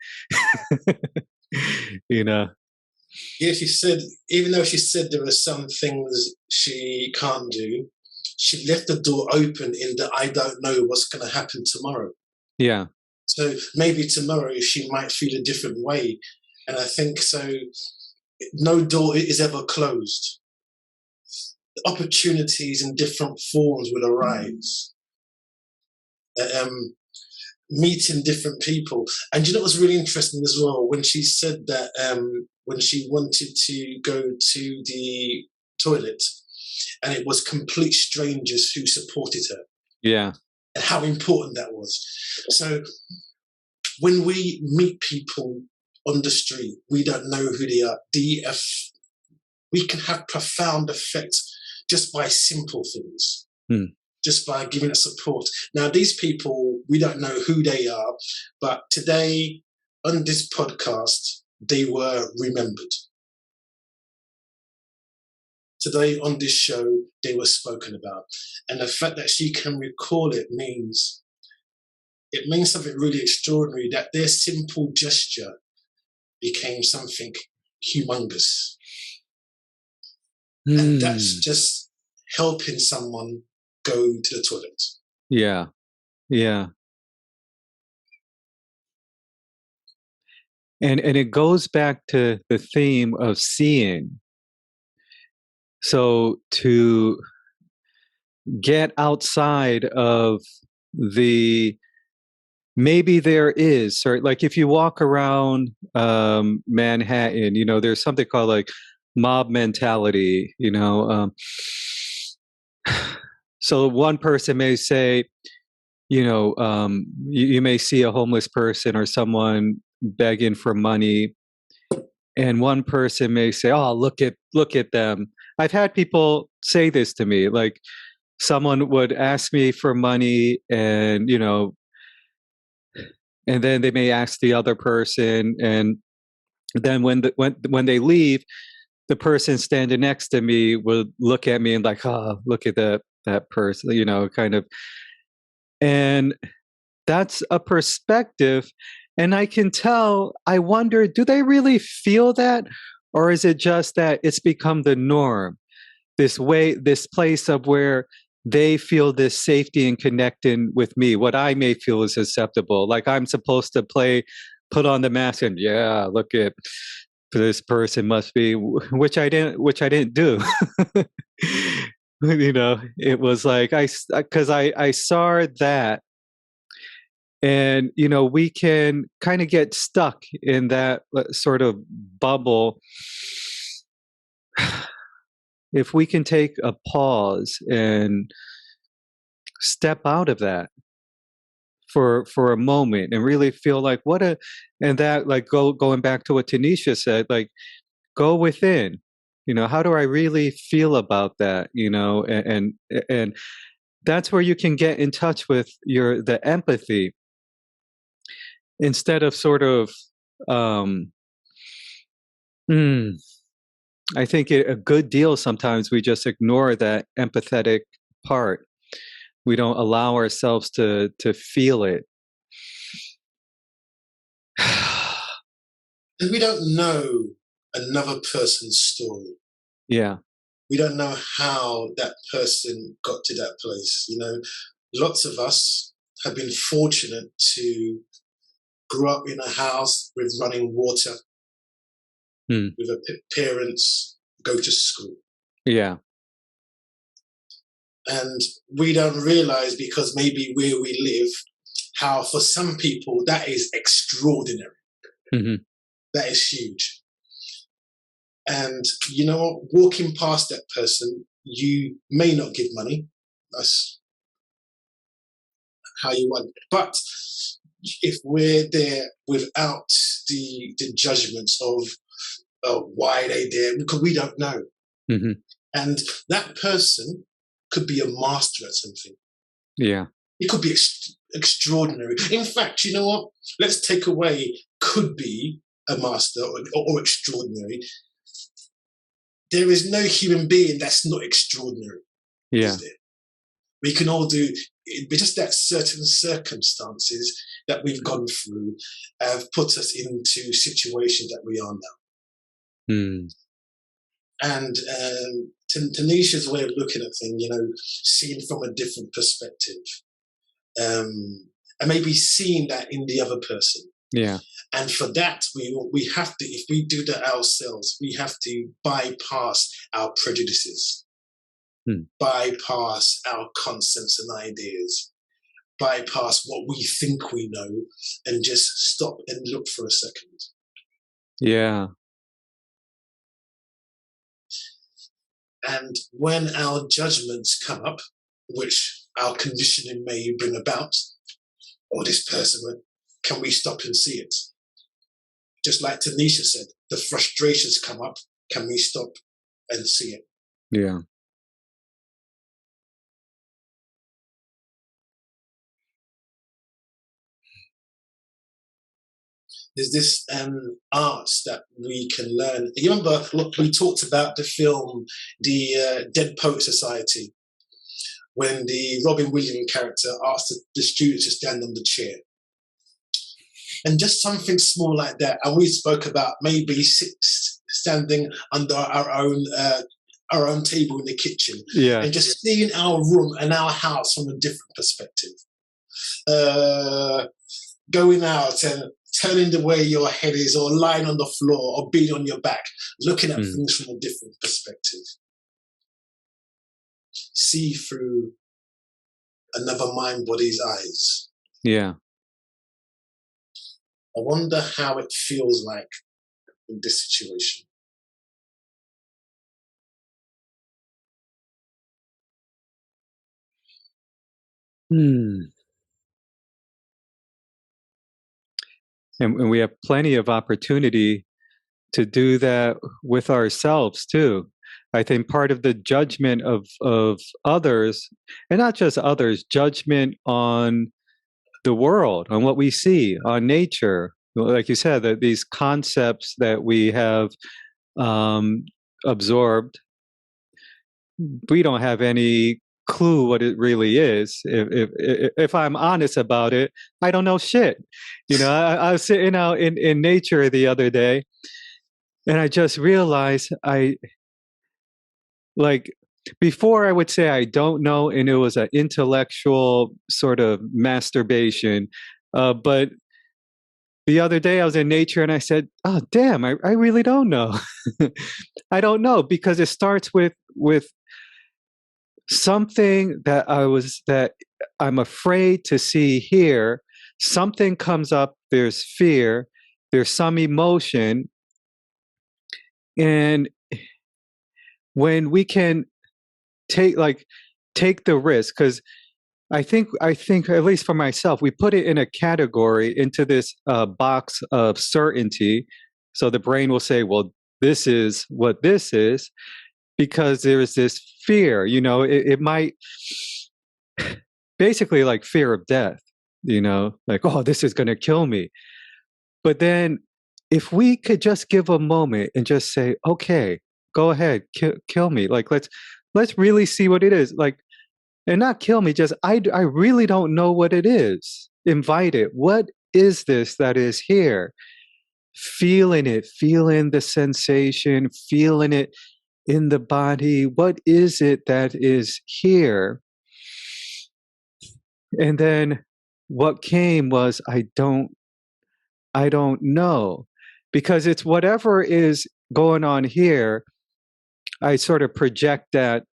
you know. Yeah, she said, even though she said there are some things she can't do, she left the door open in that I don't know what's going to happen tomorrow. Yeah. So maybe tomorrow she might feel a different way. And I think so, no door is ever closed. Opportunities in different forms will arise. Meeting different people. And you know what's really interesting as well? When she said that when she wanted to go to the toilet, and it was complete strangers who supported her. Yeah. And how important that was. So when we meet people on the street, we don't know who they are. We can have profound effects just by simple things. Just by giving it support. Now, these people, we don't know who they are, but today on this podcast, they were remembered. Today on this show, they were spoken about. And the fact that she can recall it means something really extraordinary, that their simple gesture became something humongous. And that's just helping someone go to the toilet. Yeah. Yeah. And it goes back to the theme of seeing. So to get outside of maybe there is, or like if you walk around Manhattan, there's something called like mob mentality, so one person may say, you may see a homeless person or someone begging for money, and one person may say, oh, look at them. I've had people say this to me, like someone would ask me for money, and and then they may ask the other person, and then when they leave, the person standing next to me will look at me and like, oh, look at that person, kind of. And that's a perspective. And I can tell, I wonder, do they really feel that? Or is it just that it's become the norm? This place of where they feel this safety and connecting with me, what I may feel is acceptable. Like I'm supposed to put on the mask and, yeah, look at, this person must be, which I didn't do. You know, it was like because I saw that, and you know, we can kind of get stuck in that sort of bubble. If we can take a pause and step out of that for a moment and really feel like and that, like, going back to what Tanisha said, like, go within, you know, how do I really feel about that, you know, and that's where you can get in touch with the empathy, instead of sort of um mm, I think a good deal sometimes we just ignore that empathetic part. We don't allow ourselves to feel it. And we don't know another person's story. Yeah. We don't know how that person got to that place. You know, lots of us have been fortunate to grow up in a house with running water, with parents, go to school. Yeah. And we don't realize, because maybe where we live, how for some people that is extraordinary. Mm-hmm. That is huge. And, you know, walking past that person, you may not give money. That's how you want. But if we're there without the judgments of why they're there, because we don't know. Mm-hmm. And that person could be a master at something. Yeah. It could be extraordinary. In fact, you know what? Let's take away could be a master or extraordinary. There is no human being that's not extraordinary. Yeah. Is there? We can all do, but just that certain circumstances that we've gone through have put us into situations that we are now. Mm. And Tanisha's way of looking at things, you know, seeing from a different perspective, and maybe seeing that in the other person. Yeah. And for that, we have to, if we do that ourselves, we have to bypass our prejudices, bypass our concepts and ideas, bypass what we think we know, and just stop and look for a second. Yeah. And when our judgments come up, which our conditioning may bring about, or this person, can we stop and see it? Just like Tanisha said, the frustrations come up. Can we stop and see it? Yeah. There's this art that we can learn. You remember, look, we talked about the film, the Dead Poet Society, when the Robin Williams character asked the student to stand on the chair. And just something small like that. And we spoke about maybe standing under our own table in the kitchen, and just seeing our room and our house from a different perspective. Going out and turning the way your head is, or lying on the floor, or being on your back, looking at things from a different perspective. See through another mind body's eyes. Yeah. I wonder how it feels like in this situation. And we have plenty of opportunity to do that with ourselves too. I think part of the judgment of others, and not just others, judgment on the world, on what we see, on nature, like you said, that these concepts that we have absorbed, we don't have any clue what it really is. If I'm honest about it, I don't know shit. You know, I was sitting out in nature the other day, and I just realized before I would say I don't know, and it was an intellectual sort of masturbation, but the other day I was in nature and I said, oh, damn, I really don't know. I don't know, because it starts with something that I'm afraid to see here. Something comes up, there's fear, there's some emotion. And when we can take the risk, because I think at least for myself, we put it in a category, into this box of certainty. So the brain will say, well, this is what this is, because there is this fear, it might basically like fear of death, like, oh, this is going to kill me. But then if we could just give a moment and just say, okay, go ahead, kill me. Like, let's really see what it is. Like, and not kill me, just, I really don't know what it is. Invite it. What is this that is here? Feeling it, feeling the sensation, feeling it in the body. What is it that is here? And then what came was, I don't know, because it's whatever is going on here, I sort of project that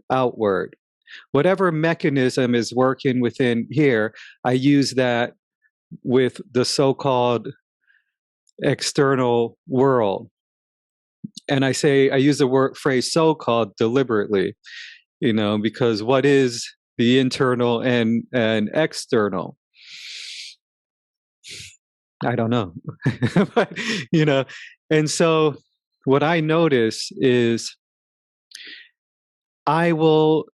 outward. Whatever mechanism is working within here, I use that with the so-called external world. And I use the phrase so-called deliberately, because what is the internal and external? I don't know. But, and so what I notice is I will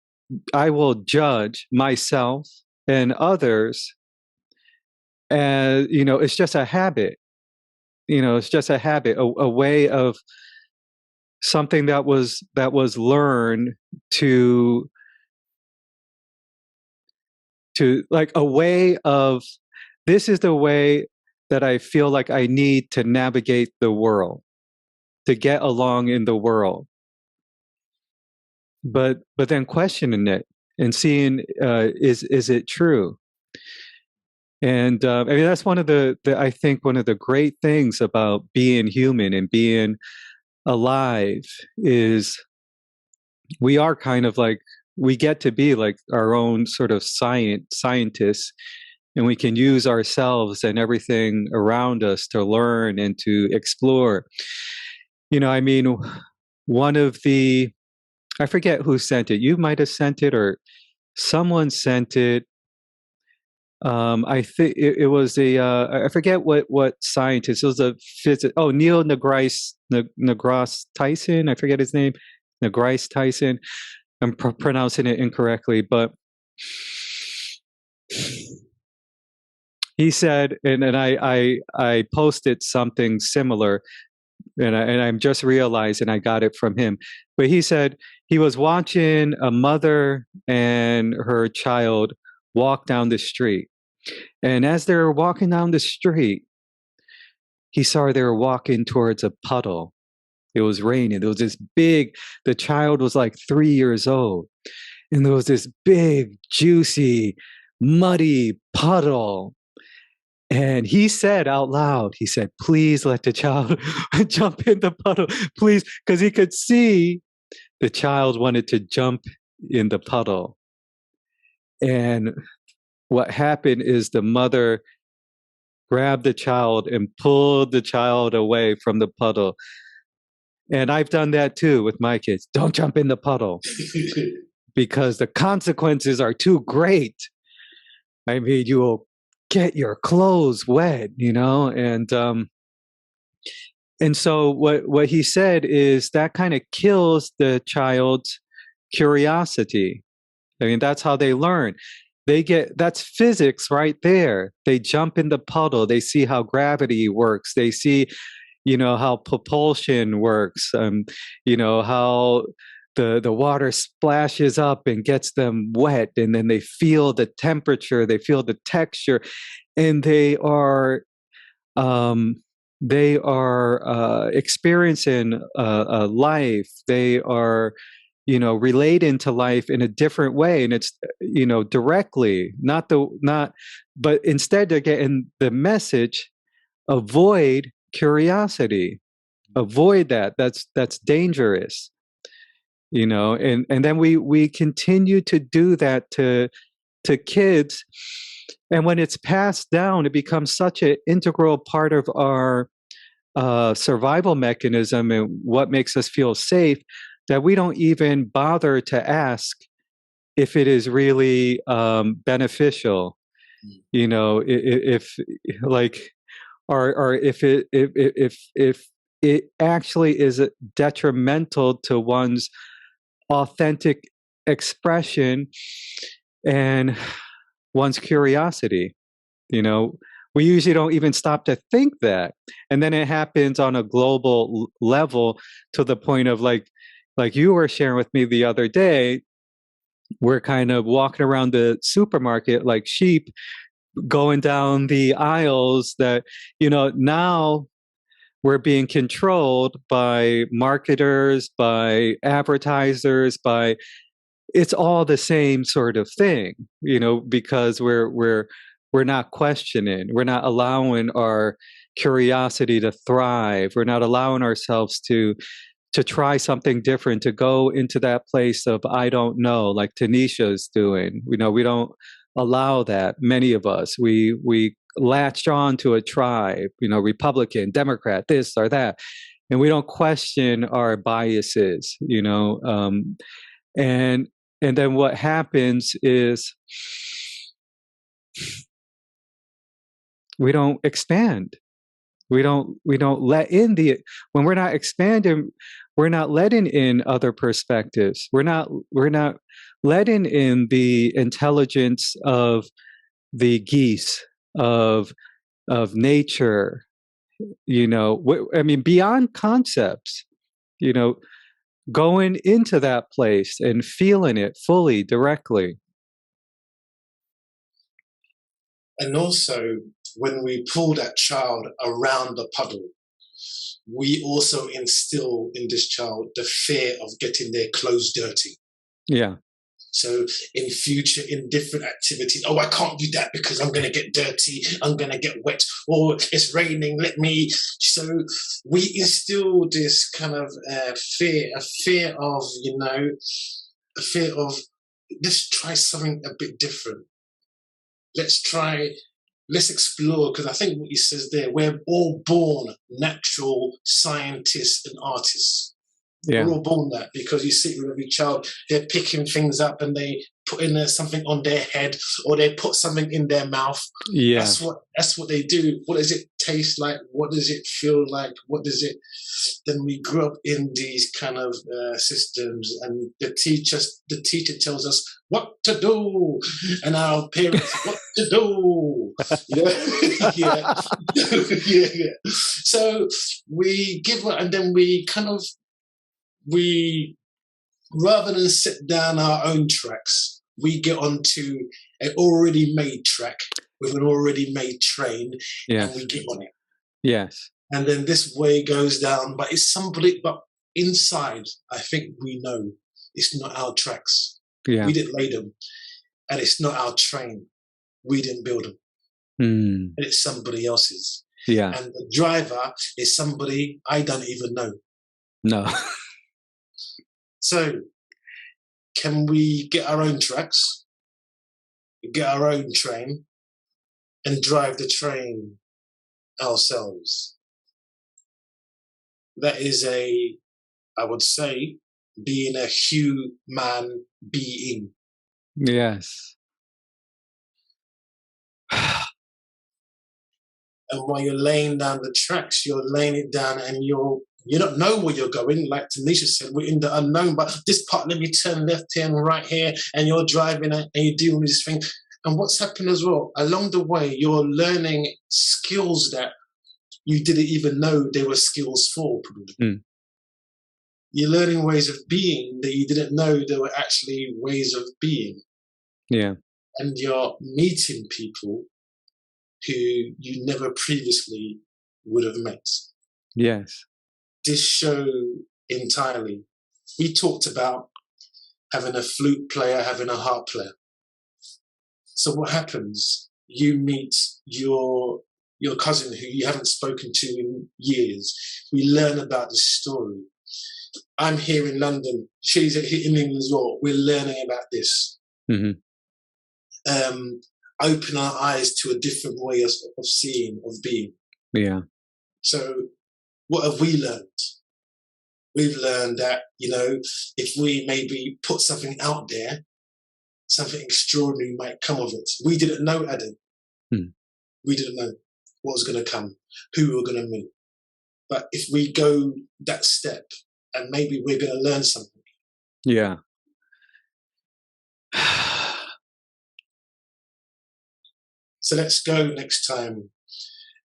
judge myself and others as, it's just a habit. It's just a habit, a way of something that was learned to like a way of, this is the way that I feel like I need to navigate the world, to get along in the world. But then questioning it and seeing, is it true? And I mean, that's one of the I think one of the great things about being human and being alive is we are kind of like, we get to be like our own sort of scientists, and we can use ourselves and everything around us to learn and to explore. I mean, one of the, I forget who sent it. You might have sent it, or someone sent it. I think it was I forget what scientist. It was a physics. Oh, Neil deGrasse Tyson. I forget his name. deGrasse Tyson. I'm pronouncing it incorrectly, but he said, and I posted something similar, and I'm just realizing I got it from him. But he said he was watching a mother and her child walk down the street. And as they were walking down the street, he saw they were walking towards a puddle. It was raining. There was this big, the child was like 3 years old. And there was this big, juicy, muddy puddle. And he said out loud, he said, please let the child jump in the puddle, please. Because he could see the child wanted to jump in the puddle. And what happened is the mother grabbed the child and pulled the child away from the puddle. And I've done that too with my kids. Don't jump in the puddle because the consequences are too great. I mean, you will get your clothes wet, and so what he said is that kind of kills the child's curiosity. I mean, that's how they learn. That's physics right there. They jump in the puddle. They see how gravity works. They see, how propulsion works. How the water splashes up and gets them wet, and then they feel the temperature, they feel the texture, and they are experiencing life. They are relating to life in a different way, and it's directly, but instead they're getting the message avoid curiosity. Avoid that. That's dangerous. You know, and then we continue to do that to kids, and when it's passed down, it becomes such an integral part of our survival mechanism and what makes us feel safe that we don't even bother to ask if it is really beneficial. You know, if like, or if it actually is detrimental to one's authentic expression and one's curiosity. You know, we usually don't even stop to think that, and then it happens on a global level to the point of like you were sharing with me the other day. We're kind of walking around the supermarket like sheep, going down the aisles that, you know, now we're being controlled by marketers, by advertisers, by, it's all the same sort of thing, you know, because we're not questioning, we're not allowing our curiosity to thrive, we're not allowing ourselves to try something different, to go into that place of I don't know, like Tanisha's doing. You know, we don't allow that. Many of us, we latched on to a tribe, you know, Republican, Democrat, this or that, and we don't question our biases, you know, and then what happens is we don't expand. We don't let in when we're not expanding, we're not letting in other perspectives. We're not letting in the intelligence of the geese, of nature, you know, I mean, beyond concepts, you know, going into that place and feeling it fully, directly. And also, when we pull that child around the puddle, we also instill in this child the fear of getting their clothes dirty. Yeah. So in future, in different activities, oh, I can't do that because I'm going to get dirty, I'm going to get wet, or it's raining, let me. So we instill this kind of fear of, you know, a fear of, let's try something a bit different. Let's explore, because I think what he says there, we're all born natural scientists and artists. Yeah. We're all born that, because you see with every child, they're picking things up and they put in something on their head, or they put something in their mouth. Yeah. That's what they do. What does it taste like? What does it feel like? What does it? Then we grew up in these kind of systems, and the teacher tells us what to do, and our parents what to do. Yeah. Yeah. So we give up, and then we rather than sit down our own tracks, we get onto an already made track with an already made train, and we get on it. Yes. And then this way goes down, but inside, I think we know it's not our tracks. Yeah. We didn't lay them, and it's not our train. We didn't build them. And it's somebody else's. Yeah. And the driver is somebody I don't even know. No. So, can we get our own tracks, get our own train, and drive the train ourselves? That is I would say, being a human being. Yes. And while you're laying down the tracks, you're laying it down, and you don't know where you're going. Like Tanisha said, we're in the unknown, but this part, let me turn left here and right here, and you're driving it, and you're doing this thing. And what's happened as well, along the way, you're learning skills that you didn't even know they were skills for, probably. You're learning ways of being that you didn't know there were actually ways of being. Yeah. And you're meeting people who you never previously would have met. Yes. This show entirely, we talked about having a flute player, having a harp player. So what happens? You meet your your cousin who you haven't spoken to in years. We learn about this story. I'm here in London. She's in England as well. We're learning about this. Open our eyes to a different way of seeing, of being. Yeah. So what have we learned? We've learned that, if we maybe put something out there, something extraordinary might come of it. We didn't know, Adam. We didn't know what was going to come, who we were going to meet. But if we go that step, and maybe we're going to learn something. Yeah. So let's go next time.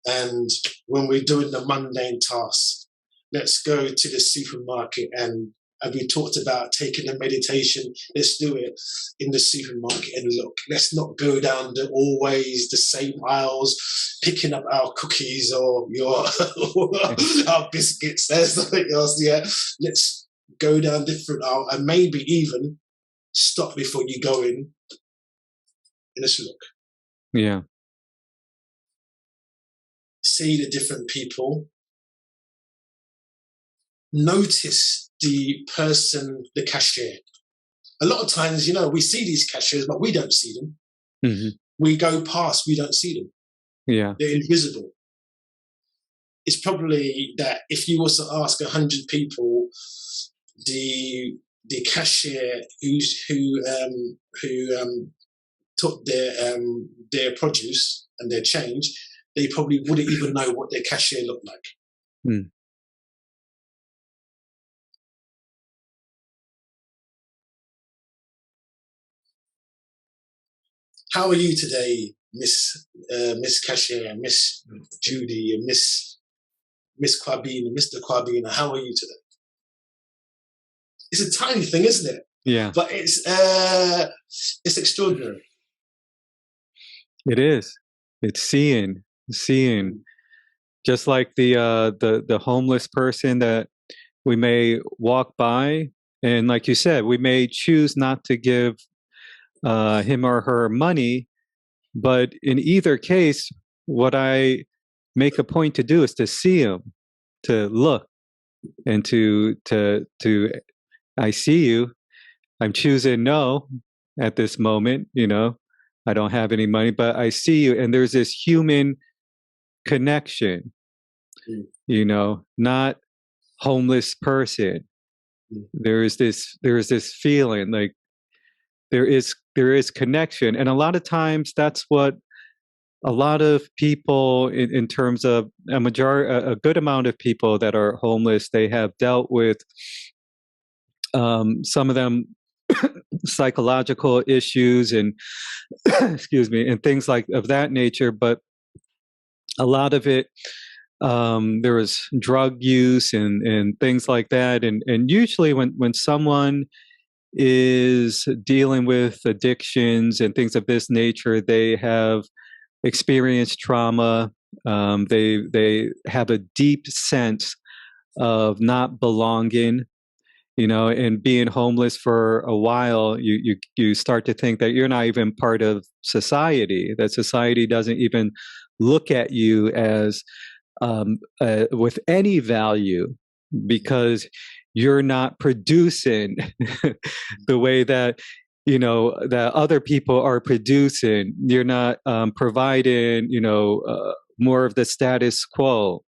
And when we're doing the mundane tasks, let's go to the supermarket, and we talked about taking a meditation. Let's do it in the supermarket and look. Let's not go down always the same aisles, picking up our cookies or our biscuits. There's something else. Yeah, let's go down different aisles and maybe even stop before you go in. And let's look. Yeah. See the different people. Notice the person, the cashier. A lot of times, we see these cashiers, but we don't see them. We go past, we don't see them. Yeah. They're invisible. It's probably that if you was to ask 100 people, the cashier who took their produce and their change, they probably wouldn't even know what their cashier looked like. How are you today, Miss Cashier, Miss Judy, and Miss Kwabena, Mr. Kwabena? How are you today? It's a tiny thing, isn't it? Yeah. But it's extraordinary. It is. It's seeing. Just like the homeless person that we may walk by, and like you said, we may choose not to give him or her money, but in either case, what I make a point to do is to see him, to look, and to I see you. I'm choosing no at this moment. I don't have any money, but I see you, and there's this human connection. Not homeless person. There is this feeling like there is connection, and a lot of times that's what a lot of people in terms of a good amount of people that are homeless, they have dealt with some of them psychological issues and excuse me, and things like of that nature, but a lot of it there was drug use and things like that, and usually when someone is dealing with addictions and things of this nature, they have experienced trauma. They have a deep sense of not belonging, and being homeless for a while, you start to think that you're not even part of society, that society doesn't even look at you as with any value, because you're not producing the way that that other people are producing. You're not providing more of the status quo.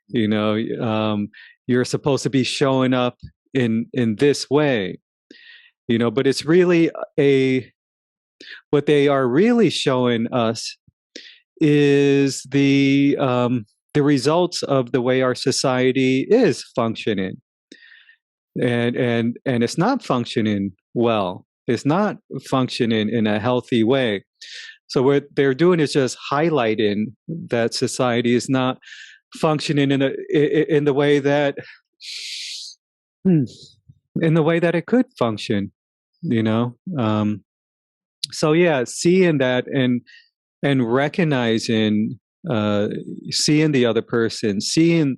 You're supposed to be showing up in this way, but it's really what they are really showing us is the results of the way our society is functioning, and it's not functioning well. It's not functioning in a healthy way. So what they're doing is just highlighting that society is not functioning in the way that it could function. So yeah, seeing that and recognizing, seeing the other person, seeing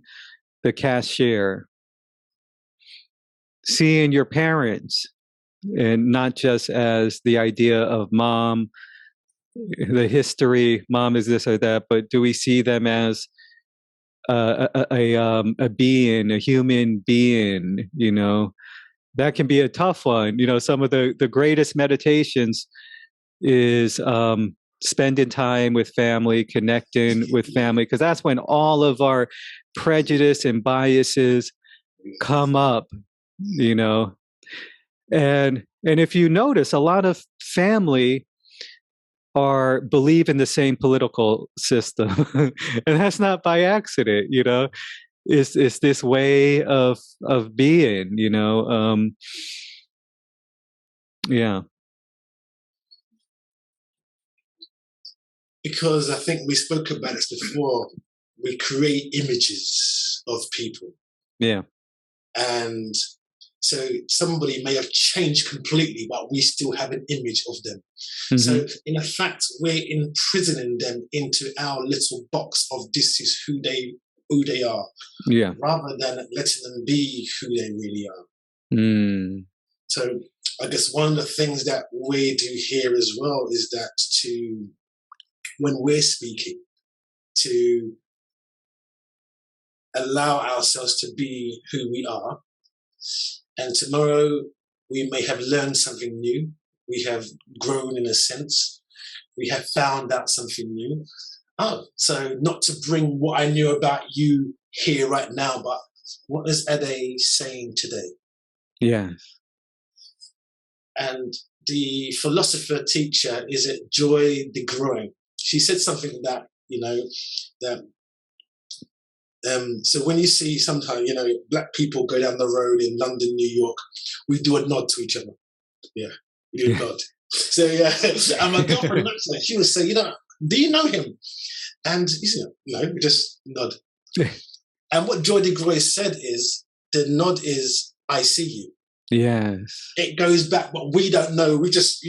the cashier, seeing your parents, and not just as the idea of mom the history, mom is this or that, but do we see them as a being, a human being? You know, that can be a tough one. You know, some of the greatest meditations is spending time with family, connecting with family, because that's when all of our prejudice and biases come up. You know, and if you notice, a lot of family believe in the same political system, and that's not by accident. You know, it's this way of being. You know, yeah. Because I think we spoke about this before. We create images of people. Yeah. And so somebody may have changed completely, but we still have an image of them. Mm-hmm. So in effect, we're imprisoning them into our little box of this is who they are. Yeah. Rather than letting them be who they really are. Mm. So I guess one of the things that we do here as well is that when we're speaking, to allow ourselves to be who we are. And tomorrow we may have learned something new. We have grown in a sense. We have found out something new. Oh, so not to bring what I knew about you here right now, but what is Ade saying today? Yes. And the philosopher teacher, is it Joy de Growing? She said something that, you know, that so when you see sometimes, you know, black people go down the road in London, New York, we do a nod to each other. Yeah, we do a nod. So yeah, and my girlfriend looked at her, she would say, you know, do you know him? And you say, no, we just nod. And what Joy de Grey said is, the nod is, I see you. Yes. It goes back, but we don't know. We just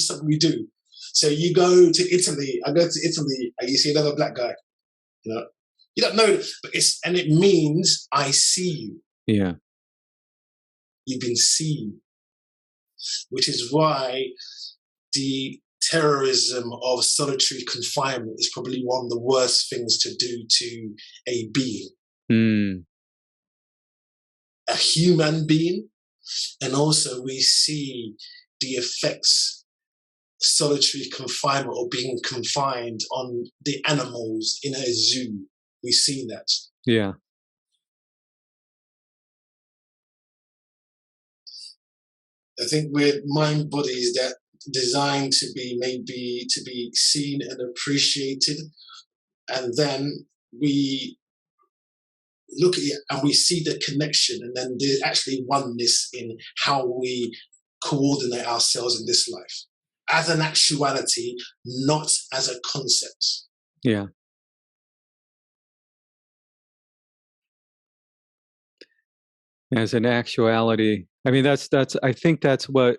something we do. So you go to Italy, I go to Italy, and you see another black guy, you know. You don't know, but it means I see you. Yeah. You've been seen, which is why the terrorism of solitary confinement is probably one of the worst things to do to a being, a human being, and also we see the effects solitary confinement or being confined on the animals in a zoo. We see that. Yeah. I think we're mind bodies that designed to be seen and appreciated, and then we look at it and we see the connection, and then there's actually oneness in how we coordinate ourselves in this life as an actuality, not as a concept. Yeah. As an actuality. I mean, that's I think that's what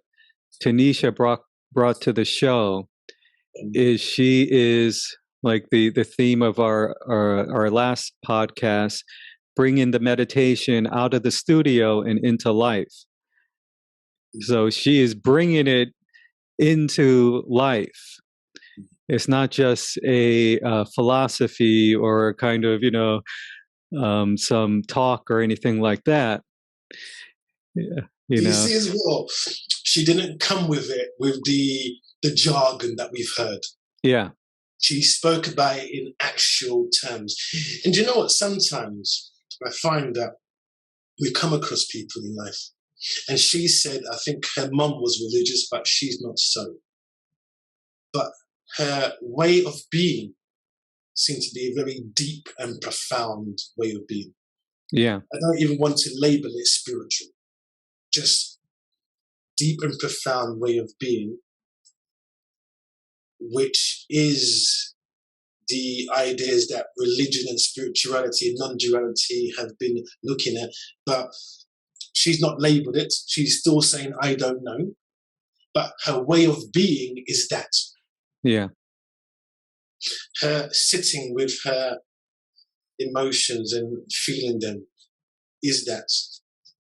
Tanisha brought to the show. Is she is like the theme of our last podcast, bringing the meditation out of the studio and into life. So she is bringing it into life. It's not just a philosophy or kind of, you know, some talk or anything like that. Yeah, you see as well, she didn't come with it with the jargon that we've heard. Yeah. She spoke about it in actual terms. And do you know what? Sometimes I find that we come across people in life, and she said, I think her mum was religious, but she's not so. But her way of being seemed to be a very deep and profound way of being. Yeah. I don't even want to label it spiritual. Just deep and profound way of being, which is the ideas that religion and spirituality and non-duality have been looking at. But she's not labeled it. She's still saying, I don't know. But her way of being is that. Yeah. Her sitting with her emotions and feeling them is that.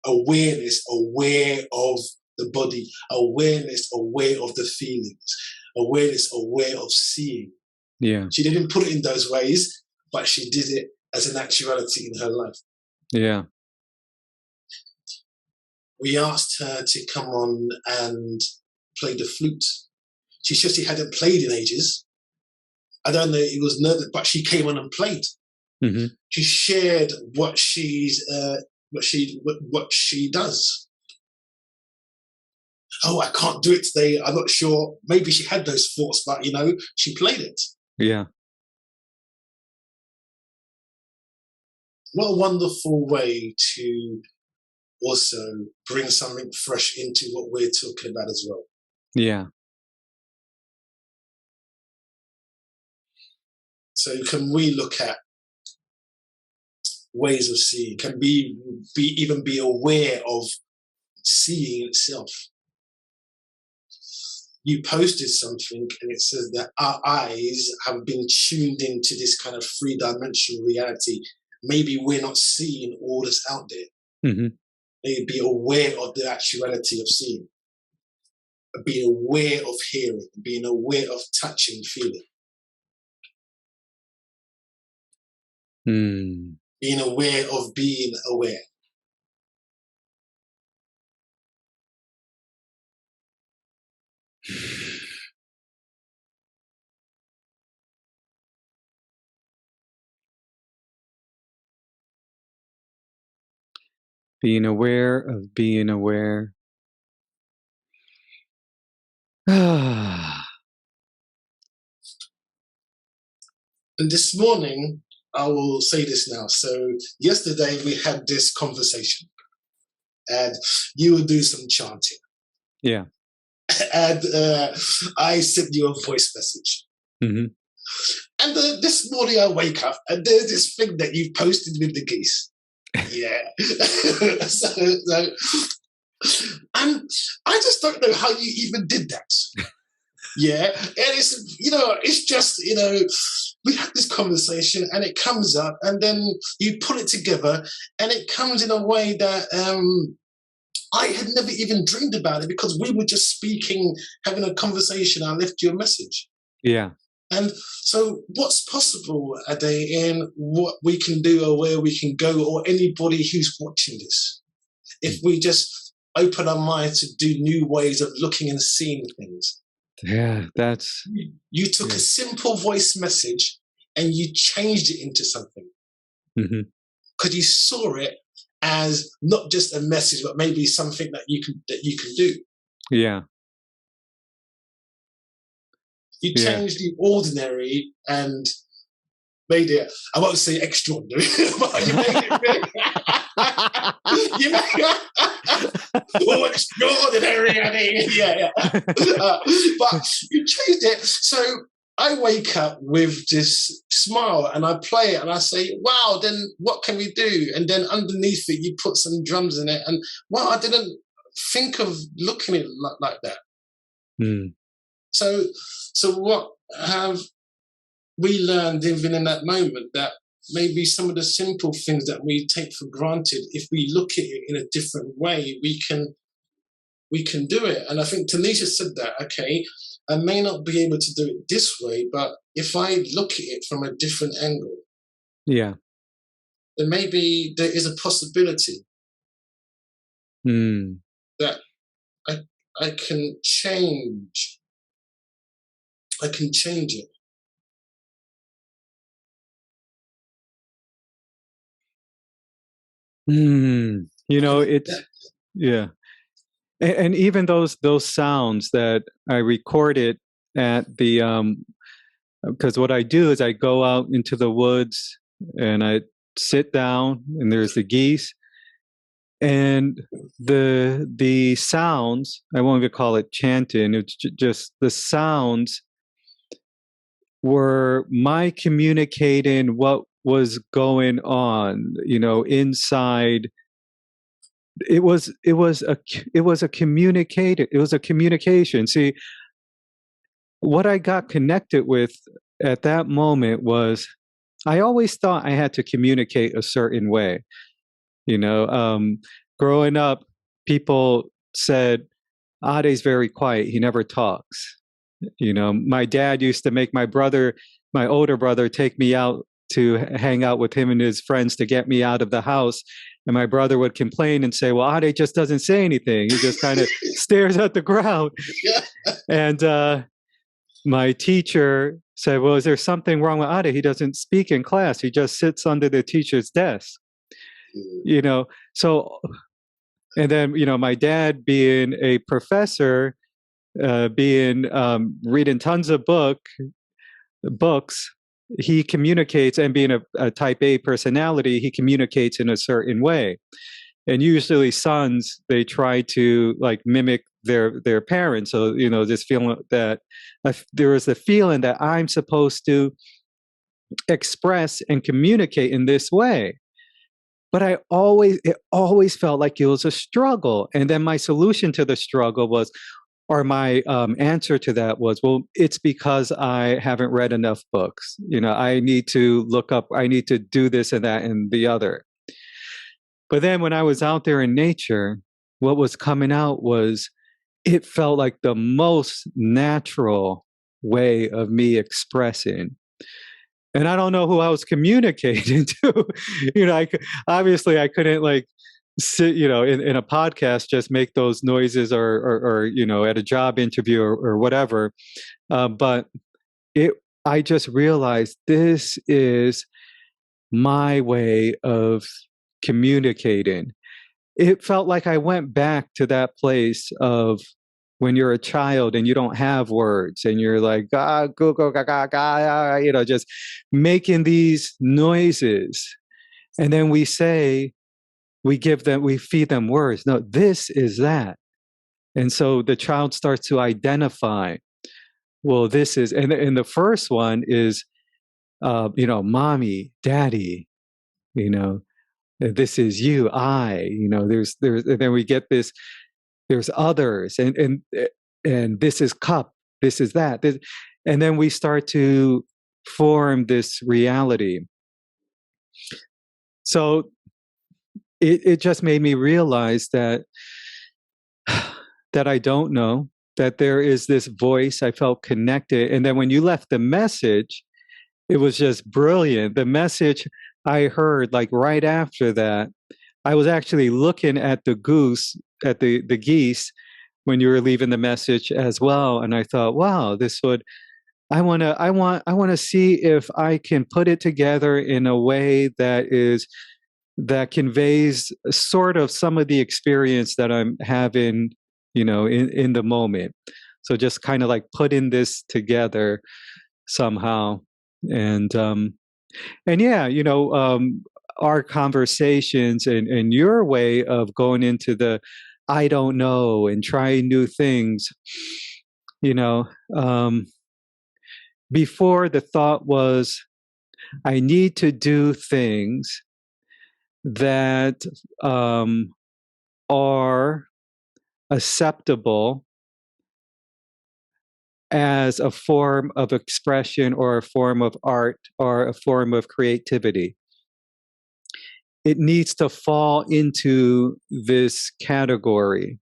Awareness, aware of the body, awareness, aware of the feelings, awareness, aware of seeing. Yeah. She didn't put it in those ways, but she did it as an actuality in her life. Yeah. We asked her to come on and play the flute. She said she hadn't played in ages. I don't know, it was nervous, but she came on and played. Mm-hmm. She shared what she does. Oh, I can't do it today. I'm not sure. Maybe she had those thoughts, but she played it. Yeah. What a wonderful way to also bring something fresh into what we're talking about as well. Yeah. So can we look at ways of seeing? Can we even be aware of seeing itself? You posted something and it says that our eyes have been tuned into this kind of three-dimensional reality. Maybe we're not seeing all that's out there. Mm-hmm. Maybe be aware of the actuality of seeing. Being aware of hearing. Being aware of touching, feeling. Mm. Being aware of being aware. Being aware of being aware. And this morning, I will say this now. So yesterday we had this conversation and you will do some chanting. Yeah. And I sent you a voice message. Mm-hmm. And this morning I wake up and there's this thing that you've posted with the geese. Yeah. And I just don't know how you even did that. Yeah. And it's just, we had this conversation and it comes up and then you put it together and it comes in a way that I had never even dreamed about it because we were just speaking, having a conversation. I left you a message. Yeah. And so what's possible, Ade, in what we can do or where we can go, or anybody who's watching this, if we just open our mind to do new ways of looking and seeing things. Yeah, that's... You took a simple voice message and you changed it into something. Mm-hmm. Because you saw it as not just a message, but maybe something that you can do. Yeah. You changed the ordinary and made it, I won't say extraordinary, but you made it really, you made it extraordinary, I mean, yeah. But you changed it. So I wake up with this smile and I play it and I say, wow, then what can we do? And then underneath it, you put some drums in it. And wow, I didn't think of looking at it like that. Mm. So what have we learned even in that moment, that maybe some of the simple things that we take for granted, if we look at it in a different way, we can do it. And I think Tanisha said that, okay, I may not be able to do it this way, but if I look at it from a different angle, yeah, then maybe there is a possibility that I can change. I can change it. It's, yeah. And even those sounds that I recorded at the, because what I do is I go out into the woods and I sit down and there's the geese and the sounds, I won't even call it chanting, it's just the sounds were my communicating what was going on, inside. It was a communication. See, what I got connected with at that moment was, I always thought I had to communicate a certain way. Growing up, people said, Ade's very quiet. He never talks. My dad used to make my older brother, take me out to hang out with him and his friends to get me out of the house. And my brother would complain and say, well, Ade just doesn't say anything. He just kind of stares at the ground. And my teacher said, well, is there something wrong with Ade? He doesn't speak in class. He just sits under the teacher's desk. So, and then, my dad being a professor, reading tons of books, he communicates, and being a type A personality, he communicates in a certain way. And usually sons, they try to like mimic their parents. So, this feeling that there is a feeling that I'm supposed to express and communicate in this way. But it always felt like it was a struggle. And then my solution to the struggle was, or my answer to that was, well, it's because I haven't read enough books. I need to look up, I need to do this and that and the other. But then when I was out there in nature, what was coming out was, it felt like the most natural way of me expressing. And I don't know who I was communicating to. Obviously I couldn't like sit, in a podcast, just make those noises or at a job interview or whatever. But I just realized this is my way of communicating. It felt like I went back to that place of when you're a child and you don't have words and you're like, ga, go, go, ga, ga, ga, just making these noises. And then we feed them words. No, this is that. And so the child starts to identify, well, this is, and the first one is, mommy, daddy, this is you, I, there's, and then we get this, there's others, and this is cup, this is that. And then we start to form this reality. So it just made me realize that I don't know, that there is this voice. I felt connected. And then when you left the message, it was just brilliant. The message I heard, like right after that, I was actually looking at the geese when you were leaving the message as well. And I thought, wow, I want to see if I can put it together in a way that conveys sort of some of the experience that I'm having, in the moment. So just kind of like putting this together somehow. And yeah, our conversations and your way of going into the I don't know and trying new things, before the thought was, I need to do things that are acceptable as a form of expression or a form of art or a form of creativity. It needs to fall into this category.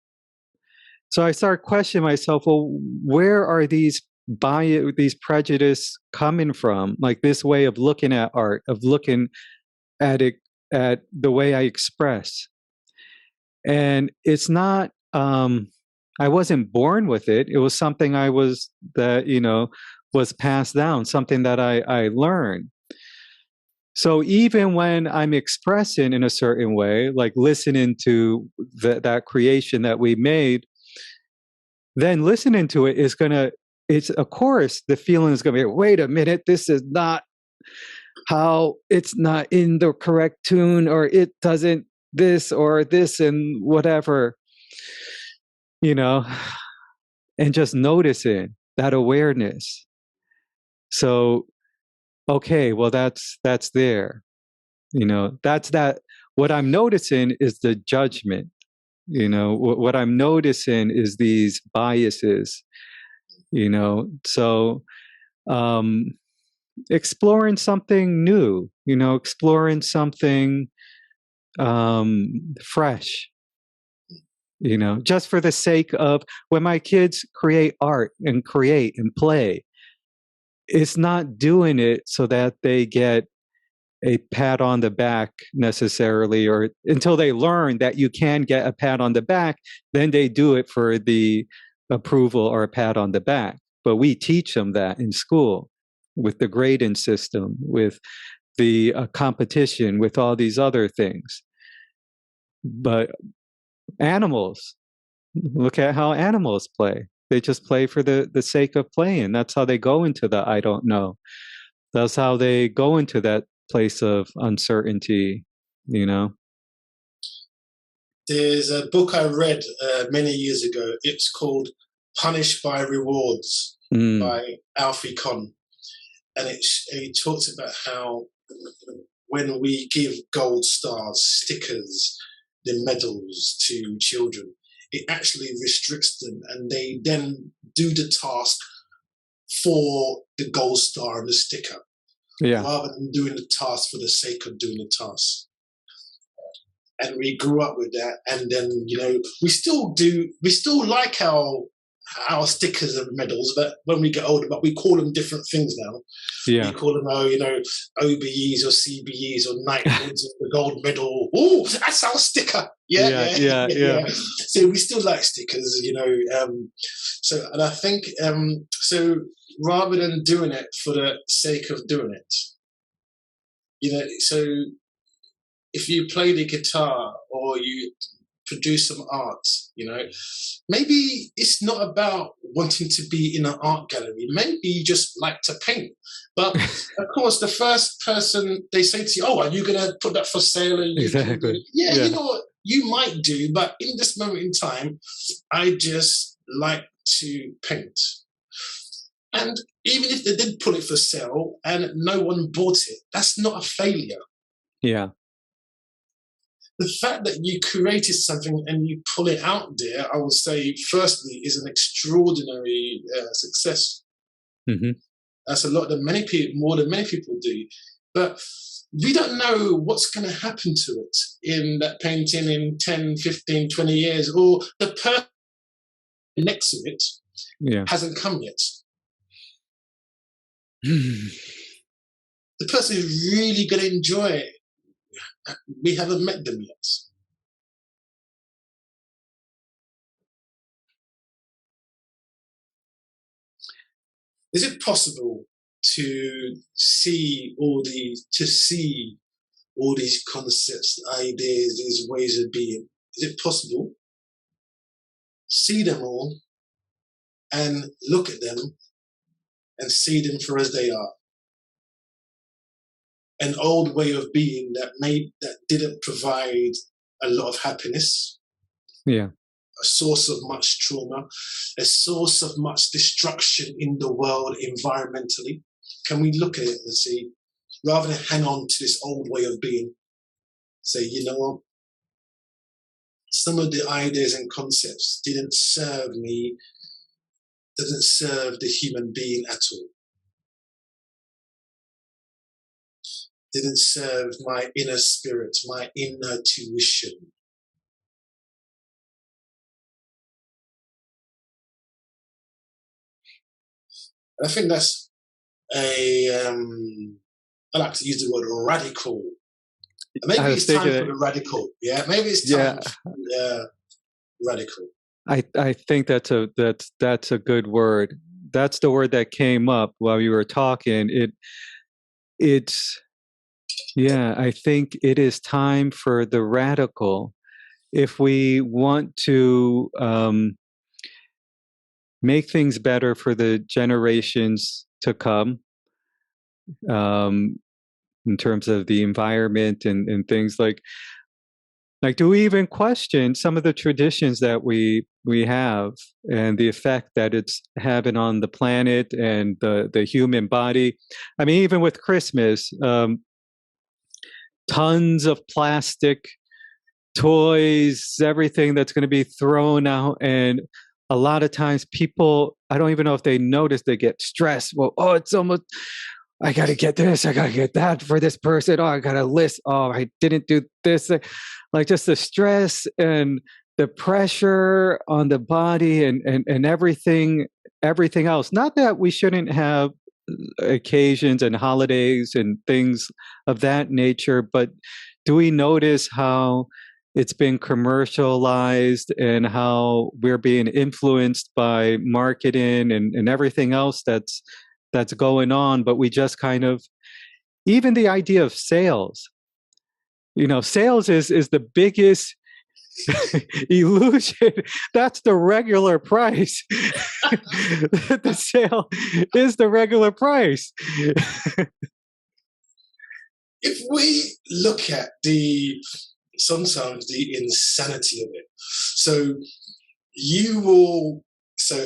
So I started questioning myself, well, where are these prejudice coming from? Like this way of looking at art, of looking at it, at the way I express. And it's not, I wasn't born with it. It was something was passed down, something that I learned. So even when I'm expressing in a certain way, like listening to that creation that we made, then listening to it is it's of course the feeling is gonna be, wait a minute, this is not how, it's not in the correct tune, or it doesn't this or this and whatever, and just noticing that awareness. So, okay, well, that's there, that's that. What I'm noticing is the judgment, what I'm noticing is these biases, so, exploring something new, exploring something, fresh, just for the sake of when my kids create art and create and play, it's not doing it so that they get a pat on the back necessarily, or until they learn that you can get a pat on the back, then they do it for the approval or a pat on the back. But we teach them that in school with the grading system, with the competition, with all these other things. But animals, look at how animals play. They just play for the sake of playing. That's how they go into the I don't know. That's how they go into that place of uncertainty, There's a book I read many years ago. It's called Punished by Rewards by Alfie Conn. And it talks about how when we give gold stars, stickers, the medals to children, it actually restricts them, and they then do the task for the gold star and the sticker, rather than doing the task for the sake of doing the task. And we grew up with that, and then we still like our stickers and medals, but when we get older, but we call them different things now. We call them OBEs or CBEs or knighthoods or the gold medal. Oh, that's our sticker. Yeah. So we still like stickers, So, and I think so. Rather than doing it for the sake of doing it, so if you play the guitar or you produce some art, maybe it's not about wanting to be in an art gallery. Maybe you just like to paint. But of course, the first person they say to you, "Oh, are you going to put that for sale?" And exactly. You know what? You might do, but in this moment in time, I just like to paint. And even if they did put it for sale and no one bought it, that's not a failure. Yeah. The fact that you created something and you pull it out there, I would say, firstly, is an extraordinary success. Mm-hmm. That's a lot that more than many people do. But we don't know what's going to happen to it in that painting in 10, 15, 20 years, or the person next to it hasn't come yet. The person who's really going to enjoy it, we haven't met them yet. Is it possible to see all these concepts, ideas, these ways of being? Is it possible? See them all and look at them and see them for as they are. An old way of being that didn't provide a lot of happiness. Yeah. A source of much trauma, a source of much destruction in the world environmentally. Can we look at it and see, rather than hang on to this old way of being, say, you know what? Some of the ideas and concepts didn't serve me, doesn't serve the human being at all. Didn't serve my inner spirit, my inner tuition. I think that's I like to use the word radical. Maybe it's time for the radical. Yeah, maybe it's time for radical. I think that's a good word. That's the word that came up while you were talking. I think it is time for the radical. If we want to make things better for the generations to come, in terms of the environment and things like do we even question some of the traditions that we have and the effect that it's having on the planet and the human body? I mean, even with Christmas, tons of plastic toys, everything that's going to be thrown out. And a lot of times people, I don't even know if they notice, they get stressed. Well, it's almost, I got to get this, I got to get that for this person. I got a list. I didn't do this. Like just the stress and the pressure on the body and everything else. Not that we shouldn't have occasions and holidays and things of that nature, but do we notice how it's been commercialized and how we're being influenced by marketing and everything else that's going on? But we just kind of, even the idea of sales, sales is the biggest illusion. That's the regular price. The sale is the regular price. If we look at sometimes the insanity of it, so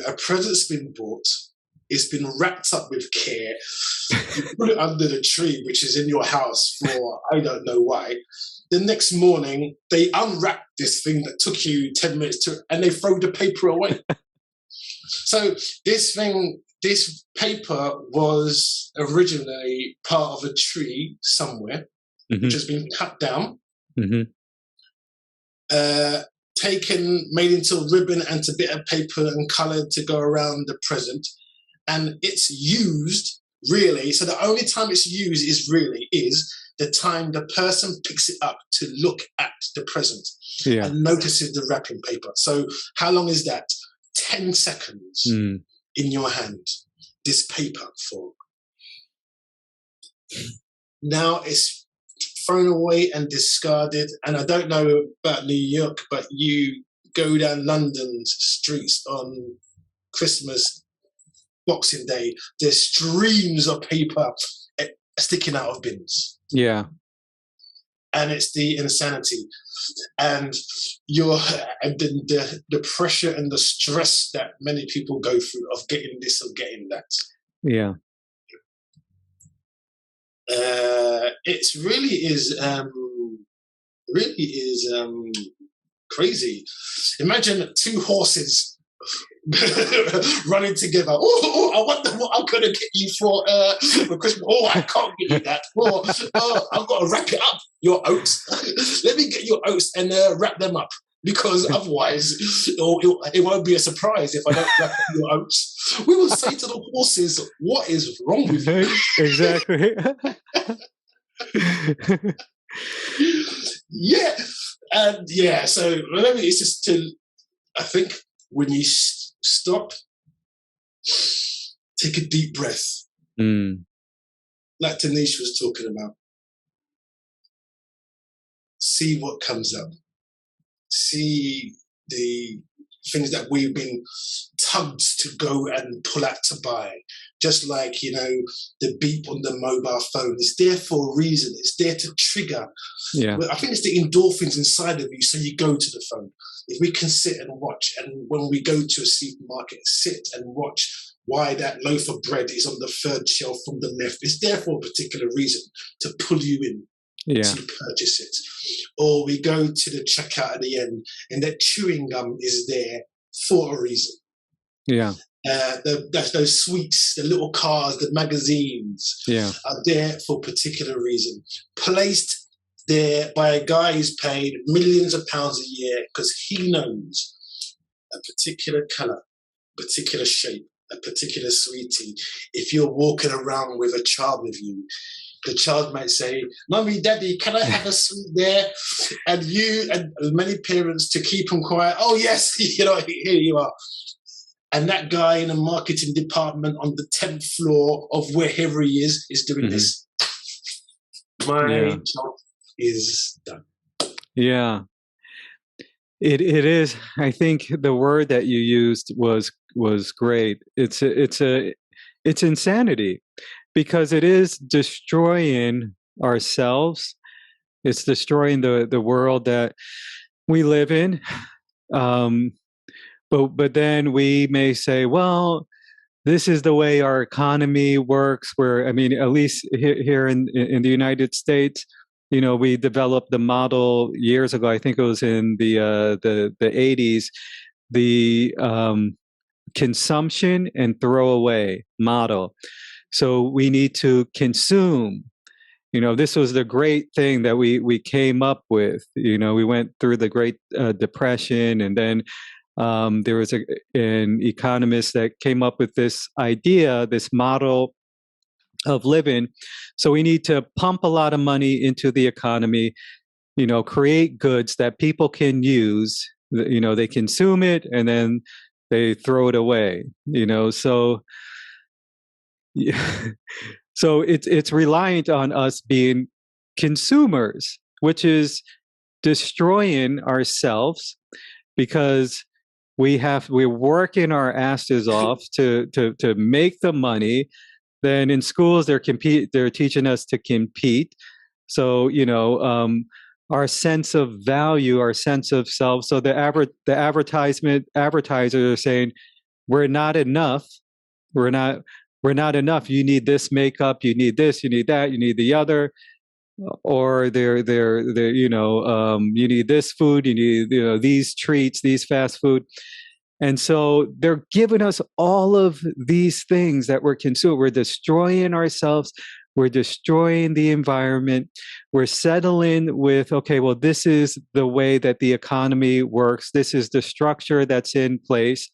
a present's been bought, it's been wrapped up with care, you put it under the tree, which is in your house for I don't know why. The next morning, they unwrap this thing that took you 10 minutes and they throw the paper away. So this paper was originally part of a tree somewhere, which has been cut down, made into a ribbon and a bit of paper and coloured to go around the present. And it's used, really, so the only time it's used is the time the person picks it up to look at the present and notices the wrapping paper. So how long is that? 10 seconds in your hand, this paper for. Now it's thrown away and discarded. And I don't know about New York, but you go down London's streets on Christmas, Boxing Day, there's streams of paper sticking out of bins. Yeah. And it's the insanity. And the pressure and the stress that many people go through of getting this or getting that. Yeah. It really is crazy. Imagine two horses running together. Oh, I wonder what I'm gonna get you for Christmas. Oh, I can't get you that. I've got to wrap it up. Your oats. Let me get your oats and wrap them up, because otherwise it won't be a surprise if I don't wrap up your oats. We will say to the horses, "What is wrong with you?" Exactly. Yeah, and yeah. So maybe it's just I think when you stop, take a deep breath, like Tanisha was talking about. See what comes up. See the things that we've been tugged to go and pull out to buy. Just like, the beep on the mobile phone. It's there for a reason. It's there to trigger. Yeah. I think it's the endorphins inside of you, so you go to the phone. If we can sit and watch, and when we go to a supermarket, sit and watch why that loaf of bread is on the third shelf from the left, it's there for a particular reason, to pull you in. To purchase it. Or we go to the checkout at the end and that chewing gum is there for a reason. Yeah. Those sweets, the little cars, the magazines are there for a particular reason. Placed there by a guy who's paid millions of pounds a year because he knows a particular colour, particular shape, a particular sweetie. If you're walking around with a child with you, the child might say, "Mummy, Daddy, can I have a sweet there?" And you and many parents, to keep them quiet, "Oh yes, here you are." And that guy in the marketing department on the 10th floor of wherever he is doing this. My job is done. Yeah. It is. I think the word that you used was great. It's insanity. Because it is destroying ourselves. It's destroying the world that we live in. But then we may say, well, this is the way our economy works. Where, I mean, at least here in the United States, we developed the model years ago. I think it was in the 80s. The consumption and throwaway model. So we need to consume This was the great thing that we came up with. We went through the Great Depression, and then there was an economist that came up with this idea, this model of living. So we need to pump a lot of money into the economy, create goods that people can use. They consume it and then they throw it away. So yeah. So it's reliant on us being consumers, which is destroying ourselves, because we're working our asses off to make the money. Then in schools they're teaching us to compete. So our sense of value, our sense of self. So the advertisers are saying we're not enough. We're not enough. You need this makeup. You need this. You need that. You need the other. Or they're you need this food. You need these treats, these fast food. And so they're giving us all of these things that we're consuming. We're destroying ourselves. We're destroying the environment. We're settling with, okay, well, this is the way that the economy works. This is the structure that's in place.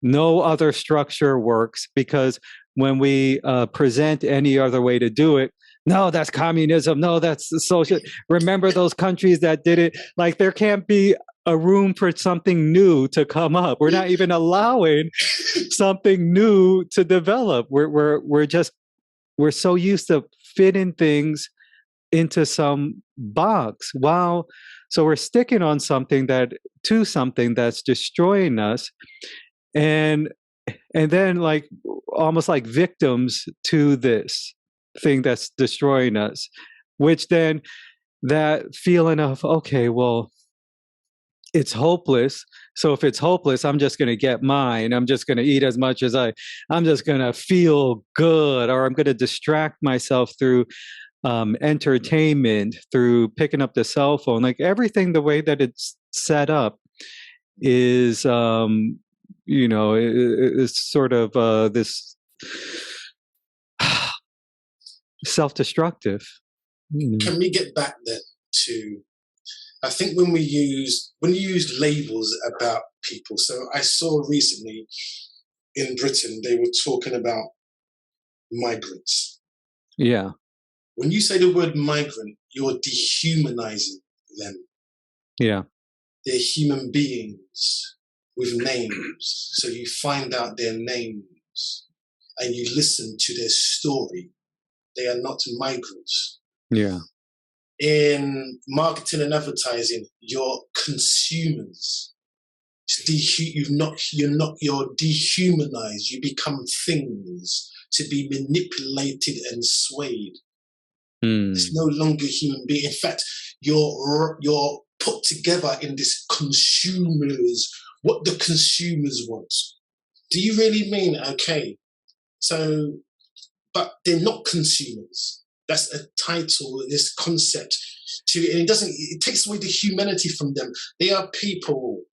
No other structure works, because when we present any other way to do it, no, that's communism. No, that's social. Remember those countries that did it? Like, there can't be a room for something new to come up. We're not even allowing something new to develop. We're so used to fitting things into some box. Wow. So we're sticking on something that's destroying us. And then, like, almost like victims to this thing that's destroying us, which then that feeling of, okay, well, it's hopeless. So if it's hopeless, I'm just going to get mine. I'm just going to eat as much as I'm just going to feel good, or I'm going to distract myself through entertainment, through picking up the cell phone. Like, everything, the way that it's set up is it's sort of this self-destructive. Can we get back then to, I think when you use labels about people. So I saw recently in Britain, they were talking about migrants. Yeah. When you say the word migrant, you're dehumanizing them. Yeah. They're human beings with names. So you find out their names and you listen to their story. They are not migrants. Yeah. In marketing and advertising, you're consumers. You're dehumanized. You become things to be manipulated and swayed. It's no longer a human being. In fact, you're put together in this consumers, what the consumers want. Do you really mean, okay, so, but they're not consumers. That's a title, this concept to it. And it takes away the humanity from them. They are people,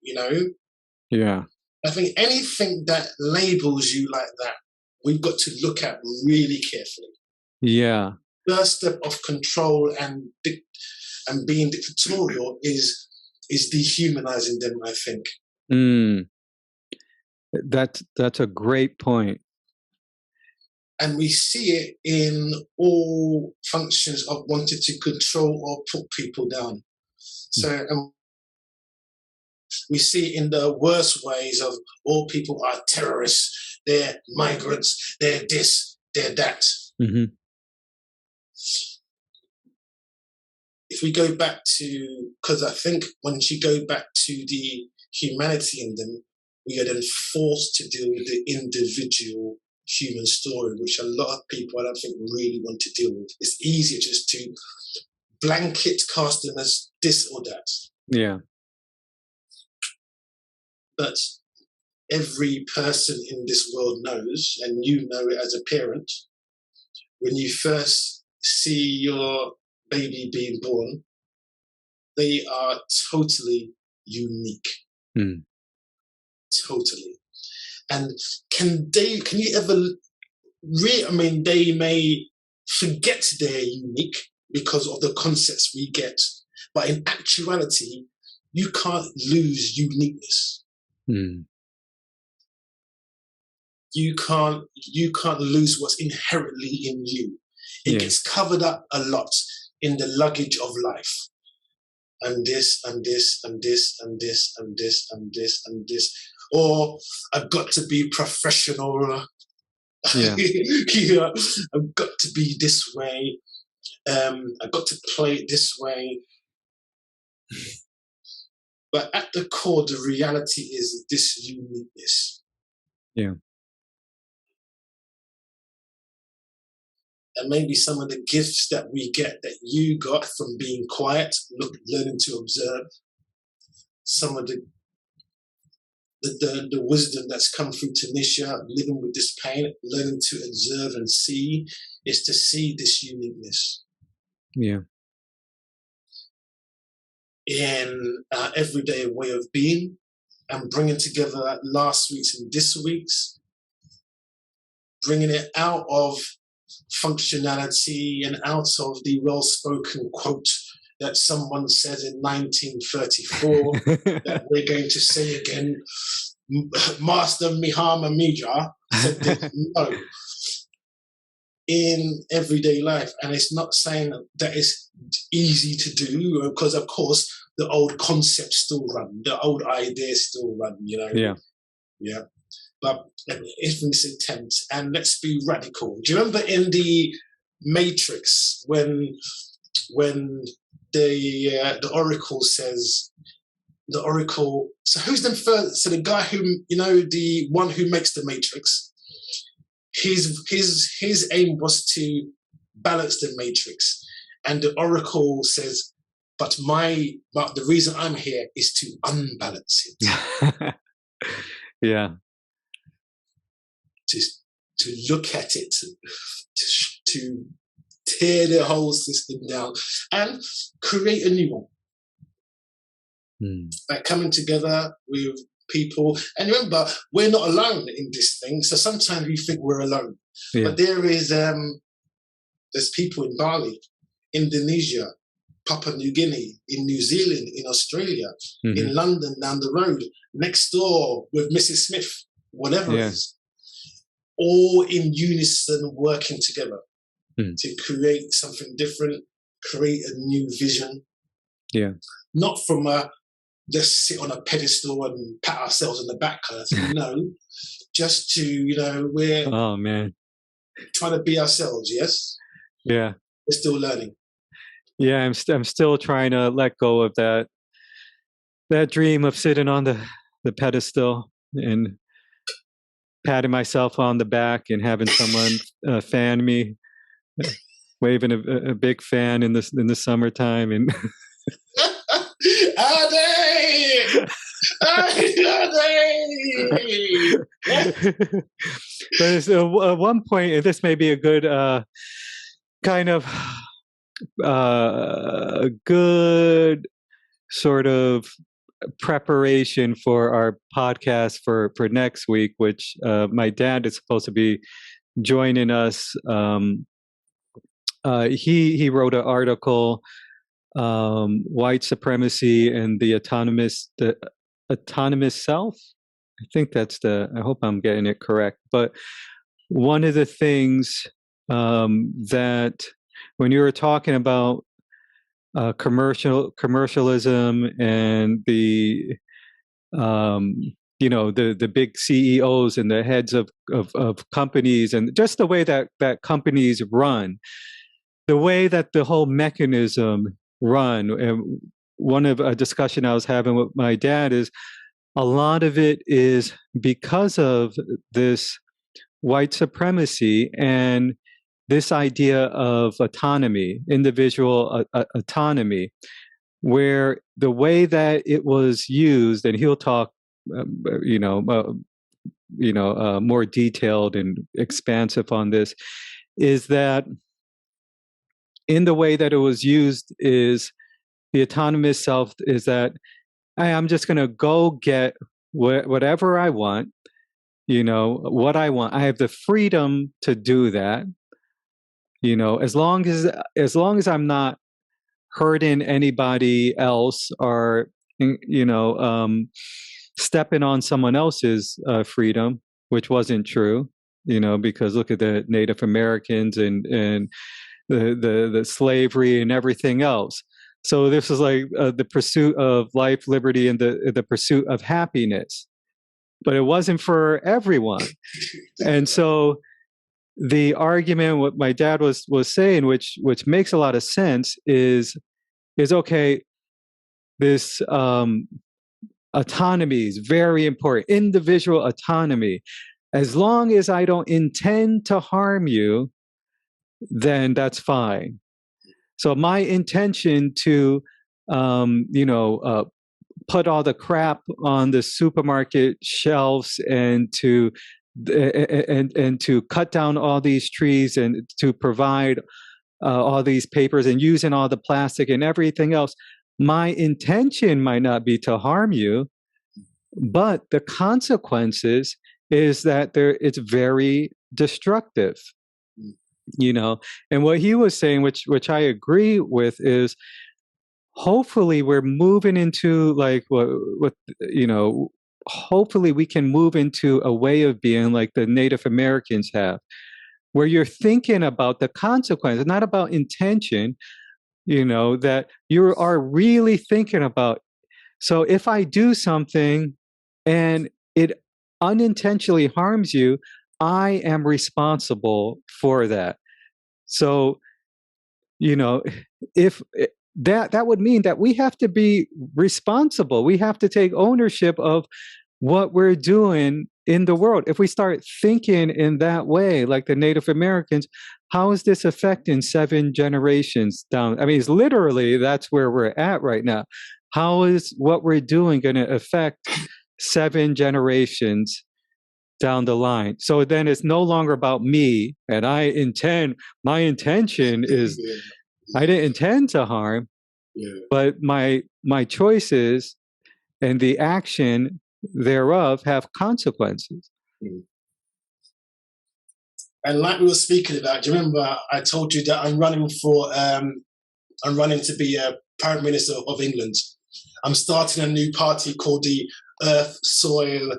Yeah. I think anything that labels you like that, we've got to look at really carefully. Yeah. First step of control and being dictatorial is dehumanizing them, I think. That's a great point. And we see it in all functions of wanting to control or put people down. So we see it in the worst ways of all people are terrorists, they're migrants, they're this, they're that. Mm-hmm. If we go back to, because I think once you go back to the humanity in them, we are then forced to deal with the individual human story, which a lot of people I don't think really want to deal with. It's easier just to blanket cast them as this or that. Yeah. But every person in this world knows, and you know it as a parent, when you first see your baby being born, they are totally unique. Totally. And can you ever they may forget they're unique because of the concepts we get. But in actuality, you can't lose uniqueness. You can't lose what's inherently in you. It gets covered up a lot in the luggage of life. And this, and this, and this, and this, and this, and this, and this. Or I've got to be professional. Yeah. You know, I've got to be this way. I've got to play it this way. But at the core, the reality is this uniqueness. Yeah. And maybe some of the gifts that we get, that you got from being quiet, learning to observe, some of the wisdom that's come through Tanisha, living with this pain, learning to observe and see, is to see this uniqueness. Yeah. In our everyday way of being, and bringing together last week's and this week's, bringing it out of functionality and out of the well-spoken quote that someone said in 1934 that we're going to say again. Master Mihama Mija said this, no, in everyday life. And it's not saying that it's easy to do, because of course the old concepts still run, the old ideas still run, you know. Yeah. But if this attempt, and let's be radical. Do you remember in the Matrix when the Oracle says, the Oracle, so who's the first? So the guy who, you know, the one who makes the Matrix, his aim was to balance the Matrix, and the Oracle says, but the reason I'm here is to unbalance it. Yeah. To look at it, to tear the whole system down and create a new one. Like coming together with people. And remember, we're not alone in this thing. So sometimes we think we're alone. Yeah. But there's people in Bali, Indonesia, Papua New Guinea, in New Zealand, in Australia, in London, down the road, next door with Mrs. Smith, whatever it is. All in unison, working together to create something different, create a new vision. Yeah. Not from just sit on a pedestal and pat ourselves on the back kind of thing. No, just to, you know, we're trying to be ourselves, yes? Yeah. We're still learning. Yeah, I'm still trying to let go of that dream of sitting on the pedestal and patting myself on the back and having someone fan me, waving a big fan in the summertime, and But it's, at one point, and this may be a good kind of good sort of preparation for our podcast for next week, which my dad is supposed to be joining us. He wrote an article, White Supremacy and the Autonomous Self. I think I hope I'm getting it correct. But one of the things that when you were talking about commercialism and the the big CEOs and the heads of companies, and just the way that companies run, the way that the whole mechanism run. And one of a discussion I was having with my dad is a lot of it is because of this white supremacy and this idea of autonomy, individual autonomy, where the way that it was used, and he'll talk, more detailed and expansive on this, is that in the way that it was used is the autonomous self is that hey, I'm just going to go get whatever I want, what I want. I have the freedom to do that. as long as I'm not hurting anybody else or stepping on someone else's freedom, which wasn't true, because look at the Native Americans and the slavery and everything else. So this is like the pursuit of life, liberty, and the pursuit of happiness. But it wasn't for everyone. And so the argument, what my dad was saying, which makes a lot of sense, is okay, this autonomy is very important, individual autonomy. As long as I don't intend to harm you, then that's fine. So my intention to, put all the crap on the supermarket shelves and to cut down all these trees and to provide all these papers and using all the plastic and everything else, my intention might not be to harm you, but the consequences is that it's very destructive. And what he was saying, which I agree with, is hopefully we're moving into like hopefully we can move into a way of being like the Native Americans have, where you're thinking about the consequences, not about intention, that you are really thinking about. So if I do something and it unintentionally harms you, I am responsible for that. So, if that would mean that we have to be responsible. We have to take ownership of what we're doing in the world. If we start thinking in that way, like the Native Americans, how is this affecting 7 generations down? I mean, it's literally, that's where we're at right now. How is what we're doing going to affect 7 generations down the line? So then it's no longer about me, and my intention is, I didn't intend to harm, but my choices and the action thereof have consequences. And like we were speaking about, do you remember I told you that I'm running to be a Prime Minister of England? I'm starting a new party called the Earth, Soil,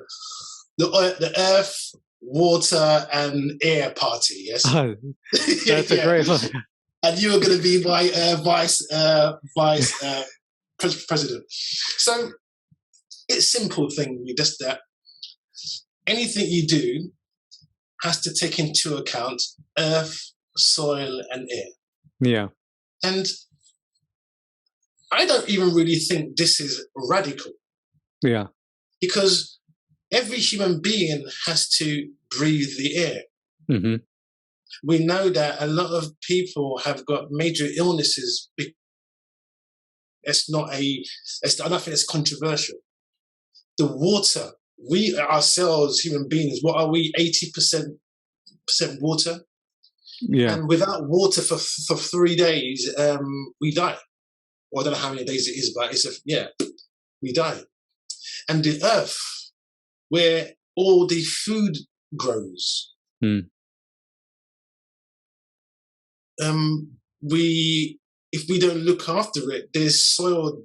the Earth, Water and Air Party. Yes, that's a great one. And you are going to be my vice president. So it's a simple thing. Just that anything you do has to take into account earth, soil, and air. Yeah. And I don't even really think this is radical. Yeah. Because every human being has to breathe the air. Mm-hmm. We know that a lot of people have got major illnesses. I don't think it's controversial. The water, we ourselves, human beings, what are we, 80% water? Yeah. And without water for 3 days, we die. Well, I don't know how many days it is, but we die. And the earth, where all the food grows, if we don't look after it, there's soil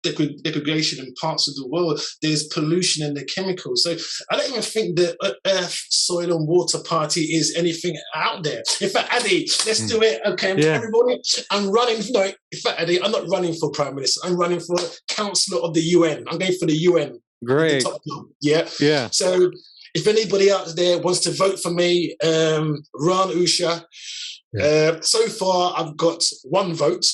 degradation in parts of the world. There's pollution in the chemicals. So I don't even think the Earth, Soil and Water Party is anything out there. In fact, Addy, let's do it. Okay, everybody, I'm running. No, in fact, Addy, I'm not running for Prime Minister. I'm running for Councillor of the UN. I'm going for the UN. Great. Yeah. So if anybody out there wants to vote for me, Ran Usha. So far, I've got 1 vote,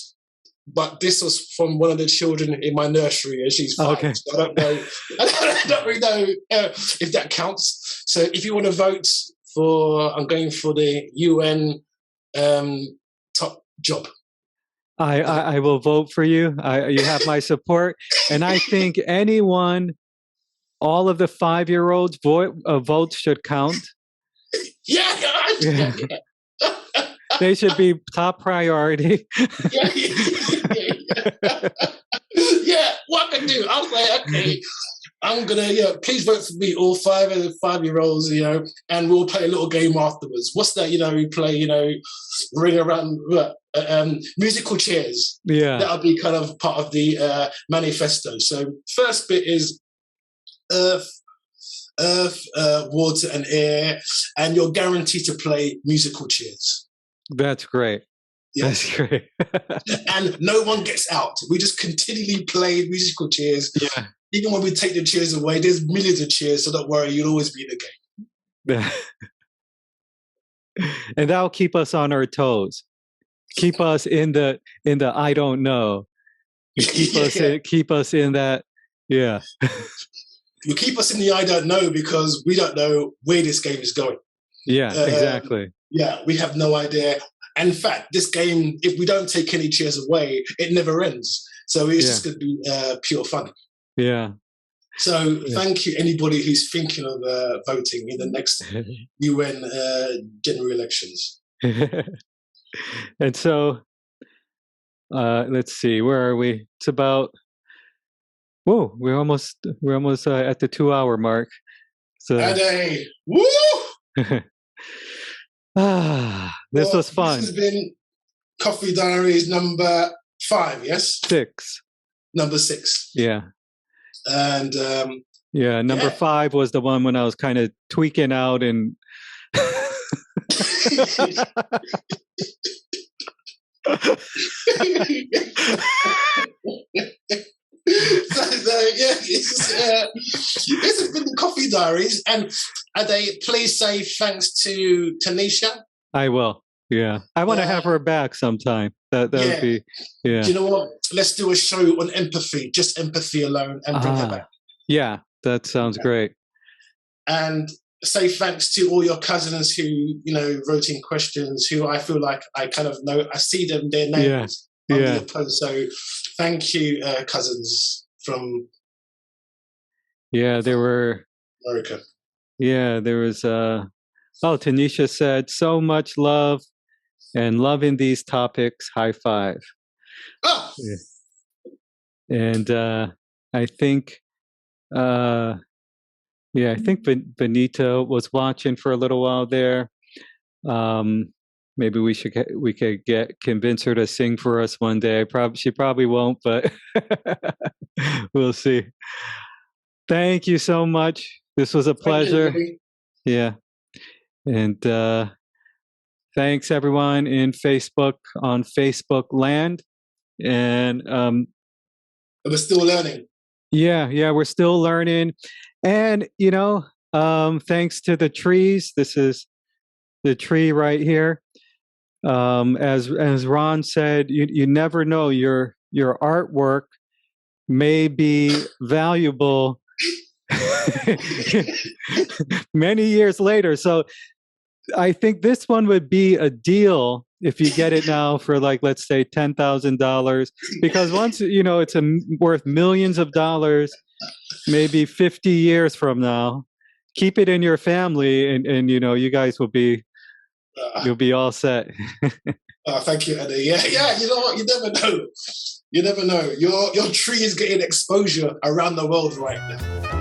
but this was from one of the children in my nursery, and she's 5. Okay. So I don't know. I don't really know if that counts. So if you want to vote I'm going for the UN top job. I will vote for you. You have my support, and I think all of the 5-year-olds votes should count. Yeah. They should be top priority. Yeah, what I can do, I'll say, okay, I'm gonna, please vote for me, all 5-year-olds, and we'll play a little game afterwards. What's that? We play, ring around, musical chairs. Yeah, that'll be kind of part of the manifesto. So first bit is earth, water, and air, and you're guaranteed to play musical chairs. That's great. Yes. That's great. And no one gets out. We just continually play musical chairs. Yeah. Even when we take the chairs away, there's millions of chairs, so don't worry, you'll always be in the game. And that'll keep us on our toes. Keep us in the I don't know. Keep us in that. Yeah. You keep us in the I don't know because we don't know where this game is going. Yeah, exactly. Yeah, we have no idea. And in fact, this game, if we don't take any chairs away, it never ends. So it's just going to be pure fun. Yeah. So thank you, anybody who's thinking of voting in the next UN general elections. And so, let's see, where are we? It's about. Whoa, we're almost at the 2-hour mark. So. Ade, woo! This was fun. This has been Coffee Diaries number 5, yes? 6. Number 6. Yeah. And number 5 was the one when I was kind of tweaking out and this has been the Coffee Diaries, and Ade, please say thanks to Tanisha. I will. Yeah, I want to have her back sometime. That would be. Yeah. Do you know what? Let's do a show on empathy, just empathy alone, and bring her back. Yeah, that sounds great. And say thanks to all your cousins who wrote in questions. Who I feel like I kind of know. I see them, their names on the post. So thank you, cousins from. Yeah, there were. America. Yeah, there was. Tanisha said, so much love and loving these topics. High five. Oh! Yeah. And I think, I think Benita was watching for a little while there. Maybe we could convince her to sing for us one day. She probably won't, but we'll see. Thank you so much. This was a pleasure. Yeah. And thanks everyone on Facebook land. And we're still learning. Yeah, we're still learning. And thanks to the trees. This is the tree right here. As Ron said, you never know, your artwork may be valuable many years later. So I think this one would be a deal if you get it now for let's say $10,000, because once it's worth millions of dollars, maybe 50 years from now, keep it in your family, and you guys will be you'll be all set. Thank you, Eddie. Yeah. You know what? You never know. You never know. Your tree is getting exposure around the world right now.